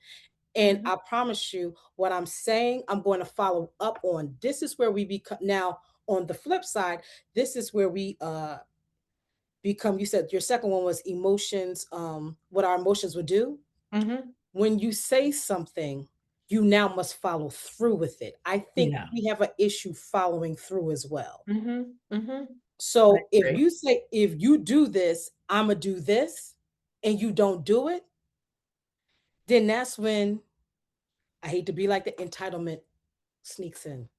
Speaker 2: And
Speaker 1: Mhm.
Speaker 2: I promise you, what I'm saying, I'm going to follow up on. This is where we become now. On the flip side, this is where we become. You said your second one was emotions, what our emotions would do.
Speaker 1: Mhm.
Speaker 2: When you say something, you now must follow through with it. I think
Speaker 1: Yeah.
Speaker 2: we have an issue following through as well.
Speaker 1: Mhm. Mhm. I
Speaker 2: So if
Speaker 1: agree.
Speaker 2: you say, if you do this, I'm gonna do this, and you don't do it, then that's when I hate to be like the entitlement sneaks in.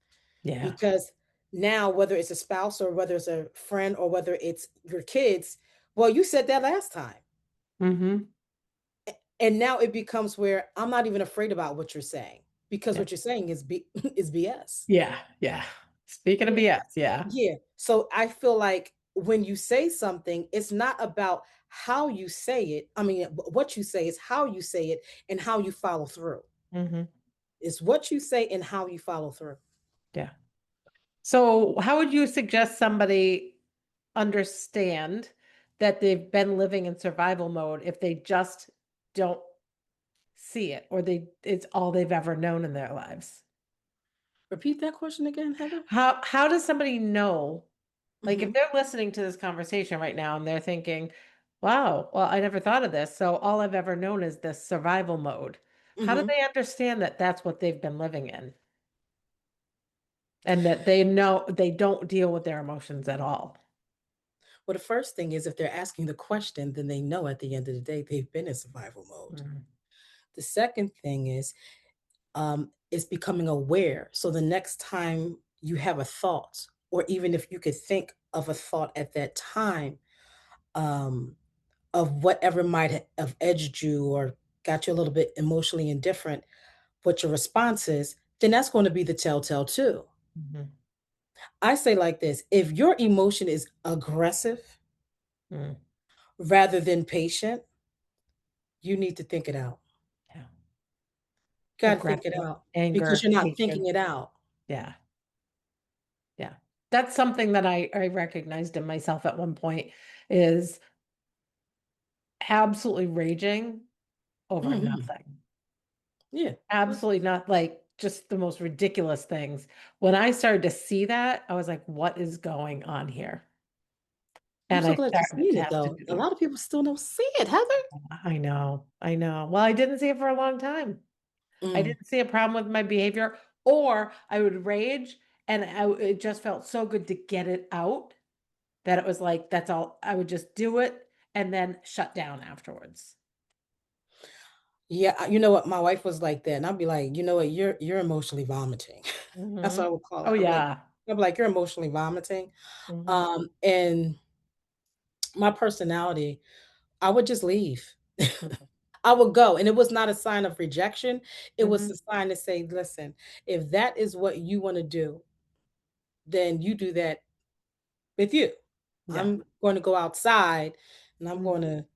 Speaker 1: Yeah.
Speaker 2: Because now, whether it's a spouse or whether it's a friend or whether it's your kids, well, you said that last time.
Speaker 1: Mhm.
Speaker 2: And now it becomes where I'm not even afraid about what you're saying because
Speaker 1: Yeah.
Speaker 2: what you're saying is is BS.
Speaker 1: Yeah. Yeah. Speaking of
Speaker 2: Yeah.
Speaker 1: BS, yeah.
Speaker 2: Yeah. So I feel like when you say something, it's not about how you say it. I mean, what you say is how you say it and how you follow through.
Speaker 1: Mhm.
Speaker 2: It's what you say and how you follow through.
Speaker 1: Yeah. So, how would you suggest somebody understand that they've been living in survival mode if they just don't see it or it's all they've ever known in their lives?
Speaker 2: Repeat that question again, Heather.
Speaker 1: How does somebody know, like if
Speaker 2: Hmm.
Speaker 1: they're listening to this conversation right now and they're thinking, "Wow, well, I never thought of this. So all I've ever known is this survival mode." How do
Speaker 2: Hmm.
Speaker 1: they understand that that's what they've been living in and that they know they don't deal with their emotions at all?
Speaker 2: Well, the first thing is if they're asking the question, then they know at the end of the day they've been in survival mode.
Speaker 1: Mhm.
Speaker 2: The second thing is becoming aware. So the next time you have a thought, or even if you could think of a thought at that time, um, of whatever might have edged you or got you a little bit emotionally indifferent, what your response is, then that's going to be the telltale too.
Speaker 1: Mhm.
Speaker 2: I say like this: if your emotion is aggressive
Speaker 1: Mm.
Speaker 2: rather than patient, you need to think it out.
Speaker 1: Yeah.
Speaker 2: Got to think it
Speaker 1: Aggressive,
Speaker 2: out because
Speaker 1: anger,
Speaker 2: you're not
Speaker 1: hatred.
Speaker 2: thinking it out.
Speaker 1: Yeah. Yeah. That's something that I recognized in myself at one point is absolutely raging over
Speaker 2: Mhm.
Speaker 1: nothing.
Speaker 2: Yeah.
Speaker 1: Absolutely not like just the most ridiculous things. When I started to see that, I was like, what is going on here?
Speaker 2: I'm
Speaker 1: And
Speaker 2: so
Speaker 1: I
Speaker 2: glad you
Speaker 1: started
Speaker 2: seen
Speaker 1: to
Speaker 2: it
Speaker 1: have to
Speaker 2: though.
Speaker 1: do
Speaker 2: A
Speaker 1: it.
Speaker 2: lot of people still don't see it, Heather.
Speaker 1: I know. I know. Well, I didn't see it for a long time. I
Speaker 2: Mm.
Speaker 1: didn't see a problem with my behavior, or I would rage and it just felt so good to get it out that it was like, that's all. I would just do it and then shut down afterwards.
Speaker 2: Yeah, you know what? My wife was like that, and I'd be like, you know what? You're emotionally vomiting. That's what I
Speaker 1: Mhm.
Speaker 2: would call it.
Speaker 1: Oh, yeah.
Speaker 2: I'd be like, you're emotionally vomiting.
Speaker 1: Mhm.
Speaker 2: And my personality, I would just leave.
Speaker 1: Mhm.
Speaker 2: I would go, and it was not a sign of rejection. It was
Speaker 1: Mhm.
Speaker 2: a sign to say, listen, if that is what you want to do, then you do that with you.
Speaker 1: Yeah.
Speaker 2: I'm going to go outside and I'm
Speaker 1: Mhm.
Speaker 2: going to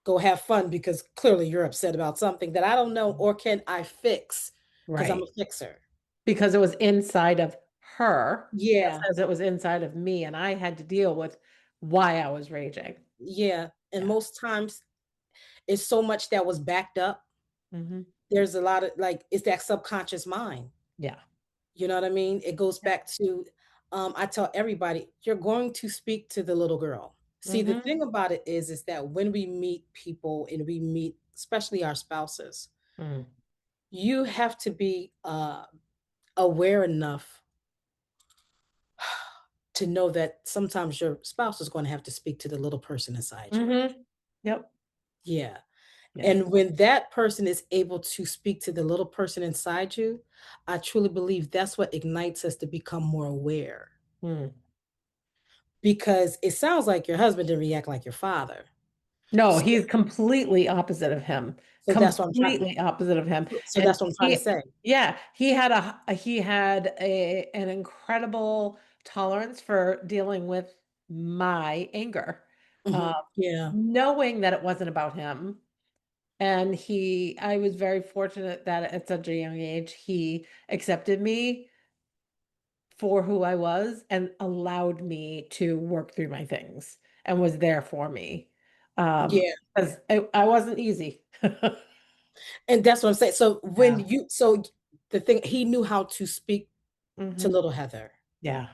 Speaker 2: go have fun because clearly you're upset about something that I don't know or can I fix because I'm a
Speaker 1: Right.
Speaker 2: fixer.
Speaker 1: Because it was inside of her just
Speaker 2: Yeah,
Speaker 1: as it was inside of me, and I had to deal with why I was raging.
Speaker 2: yeah. And
Speaker 1: Yeah.
Speaker 2: most times it's so much that was backed up.
Speaker 1: Mhm.
Speaker 2: There's a lot of like, it's that subconscious mind.
Speaker 1: Yeah.
Speaker 2: You know what I mean? It goes
Speaker 1: Yep.
Speaker 2: back to, I tell everybody, you're going to speak to the little girl. See, the
Speaker 1: Mhm.
Speaker 2: thing about it is that when we meet people and we meet, especially our spouses,
Speaker 1: Mm.
Speaker 2: you have to be aware enough to know that sometimes your spouse is going to have to speak to the little person inside you.
Speaker 1: Mhm. Yep.
Speaker 2: Yeah.
Speaker 1: Yes.
Speaker 2: And when that person is able to speak to the little person inside you, I truly believe that's what ignites us to become more aware.
Speaker 1: Mm.
Speaker 2: Because it sounds like your husband didn't react like your father.
Speaker 1: No,
Speaker 2: So,
Speaker 1: he's completely opposite of him.
Speaker 2: so that's what I'm trying.
Speaker 1: Completely opposite of him,
Speaker 2: So
Speaker 1: and
Speaker 2: that's what I'm trying to
Speaker 1: he
Speaker 2: say.
Speaker 1: yeah, he had an incredible tolerance for dealing with my anger, um,
Speaker 2: Yeah.
Speaker 1: knowing that it wasn't about him, and I was very fortunate that at such a young age, he accepted me for who I was and allowed me to work through my things and was there for me.
Speaker 2: Yeah.
Speaker 1: Because I wasn't easy.
Speaker 2: And that's what I'm saying. So
Speaker 1: Yeah.
Speaker 2: the thing, he knew how to speak to
Speaker 1: Hmm.
Speaker 2: little Heather.
Speaker 1: Yeah.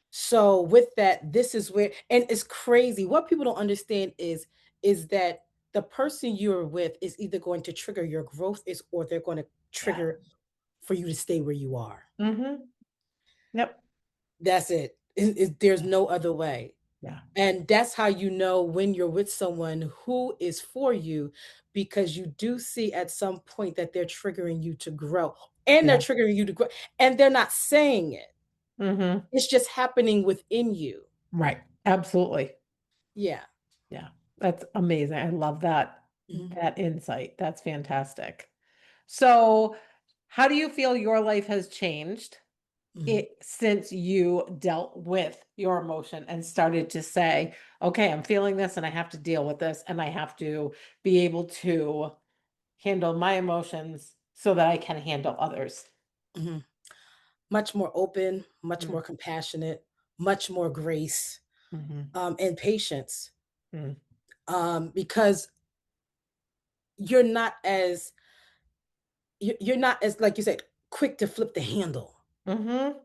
Speaker 2: So with that, this is where, and it's crazy. What people don't understand is that the person you're with is either going to trigger your growth is or they're going to
Speaker 1: Yeah.
Speaker 2: trigger for you to stay where you are.
Speaker 1: Hmm. Yep.
Speaker 2: That's it. There's no other way.
Speaker 1: Yeah.
Speaker 2: And that's how you know when you're with someone who is for you, because you do see at some point that they're triggering you to grow and they're
Speaker 1: Yeah.
Speaker 2: triggering you to grow. And they're not saying it.
Speaker 1: Hmm.
Speaker 2: It's just happening within you.
Speaker 1: Right. Absolutely.
Speaker 2: Yeah.
Speaker 1: Yeah. That's amazing. I love
Speaker 2: Mhm.
Speaker 1: that insight. That's fantastic. So, how do you feel your life has changed
Speaker 2: Mhm.
Speaker 1: it since you dealt with your emotion and started to say, okay, I'm feeling this and I have to deal with this and I have to be able to handle my emotions so that I can handle others?
Speaker 2: Mhm. Much more open, much
Speaker 1: Mm,
Speaker 2: more compassionate, much more grace,
Speaker 1: mhm,
Speaker 2: and patience,
Speaker 1: mm,
Speaker 2: because you're not as you're not as, like you said, quick to flip the handle.
Speaker 1: mhm.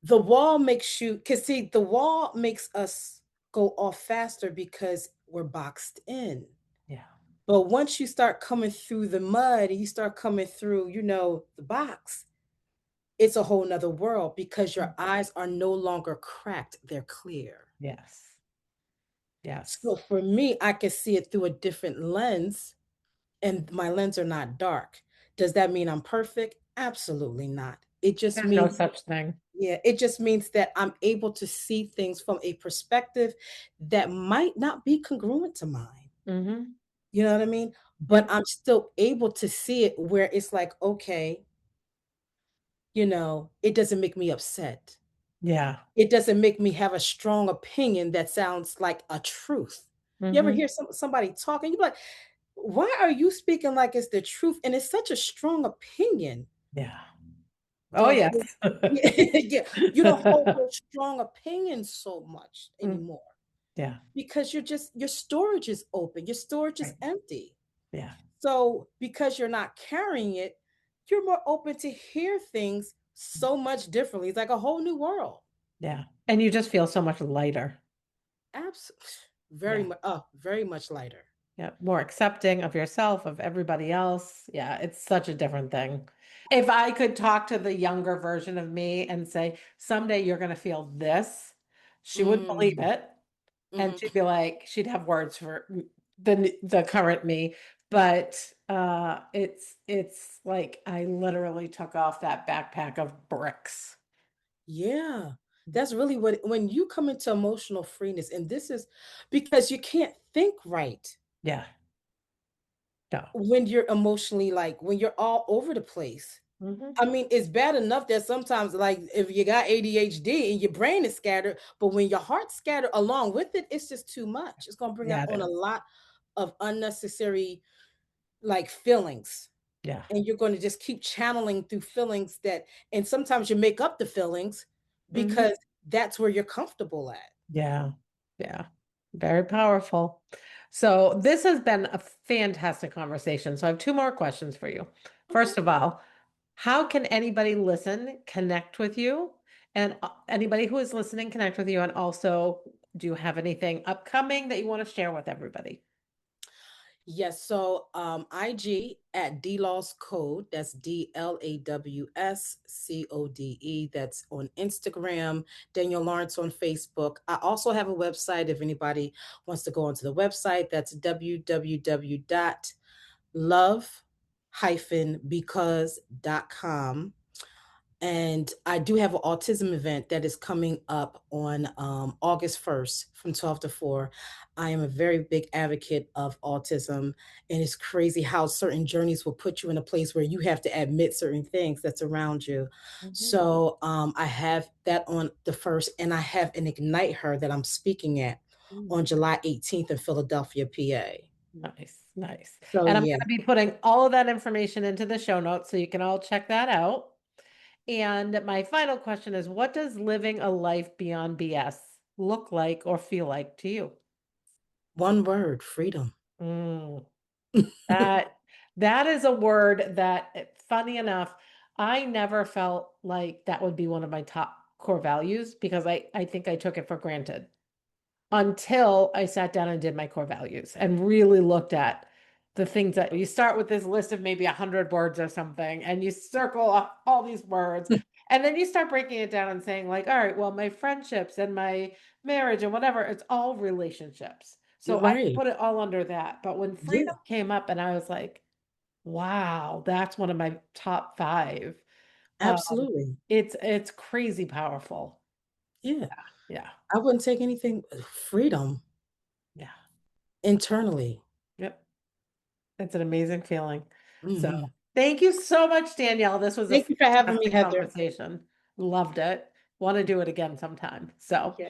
Speaker 2: The wall makes you, because see, the wall makes us go off faster because we're boxed in.
Speaker 1: Yeah.
Speaker 2: But once you start coming through the mud and you start coming through, the box, it's a whole nother world because
Speaker 1: Mm.
Speaker 2: your eyes are no longer cracked, they're clear.
Speaker 1: Yes. Yes.
Speaker 2: So for me, I can see it through a different lens, and my lens are not dark. Does that mean I'm perfect? Absolutely not. It just
Speaker 1: There's no
Speaker 2: means,
Speaker 1: such thing.
Speaker 2: yeah, it just means that I'm able to see things from a perspective that might not be congruent to mine.
Speaker 1: Mhm.
Speaker 2: You know what I mean? But
Speaker 1: Yep.
Speaker 2: I'm still able to see it where it's like, okay, it doesn't make me upset.
Speaker 1: Yeah.
Speaker 2: It doesn't make me have a strong opinion that sounds like a truth. You ever
Speaker 1: Mhm.
Speaker 2: hear somebody talking, you be like, why are you speaking like it's the truth? And it's such a strong opinion.
Speaker 1: Yeah. Oh,
Speaker 2: Don't
Speaker 1: yes.
Speaker 2: hold yeah, you don't hold those strong opinions so much
Speaker 1: Mm,
Speaker 2: anymore
Speaker 1: yeah.
Speaker 2: because your storage is open, your storage is
Speaker 1: Right.
Speaker 2: empty.
Speaker 1: Yeah.
Speaker 2: So because you're not carrying it, you're more open to hear things so much differently. It's like a whole new world.
Speaker 1: Yeah. And you just feel so much lighter.
Speaker 2: Absolutely.
Speaker 1: Yeah.
Speaker 2: Very much lighter.
Speaker 1: Yeah. More accepting of yourself, of everybody else. Yeah. It's such a different thing. If I could talk to the younger version of me and say, someday you're going to feel this, she would believe
Speaker 2: Mm,
Speaker 1: it. And
Speaker 2: mhm.
Speaker 1: she'd be like, she'd have words for the current me. But it's like I literally took off that backpack of bricks.
Speaker 2: Yeah. That's really what, when you come into emotional freeness, and this is because you can't think right
Speaker 1: Yeah. No.
Speaker 2: when you're emotionally, like when you're all over the place.
Speaker 1: Hmm.
Speaker 2: I mean, it's bad enough that sometimes, like, if you got ADHD and your brain is scattered, but when your heart's scattered along with it, it's just too much. It's going to bring
Speaker 1: Yeah,
Speaker 2: up
Speaker 1: it
Speaker 2: on a
Speaker 1: is.
Speaker 2: lot of unnecessary, like, feelings.
Speaker 1: Yeah.
Speaker 2: And you're going to just keep channeling through feelings and sometimes you make up the feelings
Speaker 1: Hmm.
Speaker 2: because that's where you're comfortable at.
Speaker 1: Yeah. Yeah. Very powerful. So this has been a fantastic conversation. So I have two more questions for you.
Speaker 2: Okay.
Speaker 1: First of all, how can anybody listen, connect with you? And anybody who is listening, connect with you. And also, do you have anything upcoming that you want to share with everybody?
Speaker 2: Yes, so IG at DLaws Code, that's DLAWSCODE, that's on Instagram, Danielle Lawrence on Facebook. I also have a website if anybody wants to go onto the website, that's www.love-because.com. And I do have an autism event that is coming up on August 1st from 12 to 4. I am a very big advocate of autism, and it's crazy how certain journeys will put you in a place where you have to admit certain things that's around you.
Speaker 1: Mhm.
Speaker 2: So I have that on the 1st, and I have an Ignite Her that I'm speaking at
Speaker 1: Mm.
Speaker 2: on July 18th in Philadelphia, PA.
Speaker 1: Nice, nice.
Speaker 2: So
Speaker 1: And I'm
Speaker 2: yeah.
Speaker 1: going to be putting all of that information into the show notes so you can all check that out. And my final question is, what does living a life beyond BS look like or feel like to you?
Speaker 2: One word, freedom.
Speaker 1: Mm, that that is a word that, funny enough, I never felt like that would be one of my top core values because I think I took it for granted until I sat down and did my core values and really looked at the things that you start with this list of maybe 100 words or something, and you circle off all these words. And then you start breaking it down and saying, like, all right, well, my friendships and my marriage and whatever, it's all relationships.
Speaker 2: You're
Speaker 1: So I
Speaker 2: right.
Speaker 1: put it all under that. But when
Speaker 2: Yeah,
Speaker 1: freedom came up and I was like, wow, that's one of my top five. Um,
Speaker 2: absolutely.
Speaker 1: it's crazy powerful.
Speaker 2: Yeah.
Speaker 1: Yeah.
Speaker 2: I wouldn't take anything freedom
Speaker 1: Yeah.
Speaker 2: internally.
Speaker 1: Yep. It's an amazing feeling. So
Speaker 2: Mhm.
Speaker 1: thank you so much, Danielle. This was a
Speaker 2: Thank you for having me,
Speaker 1: fantastic
Speaker 2: Heather.
Speaker 1: conversation. Loved it. Want to do it again sometime. So
Speaker 2: Yeah.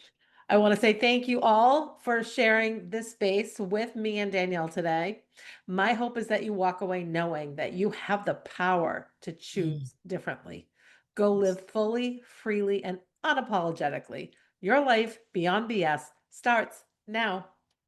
Speaker 1: I want to say thank you all for sharing this space with me and Danielle today. My hope is that you walk away knowing that you have the power to
Speaker 2: Mm.
Speaker 1: choose differently. Go live fully, freely, and unapologetically. Your life beyond BS starts now.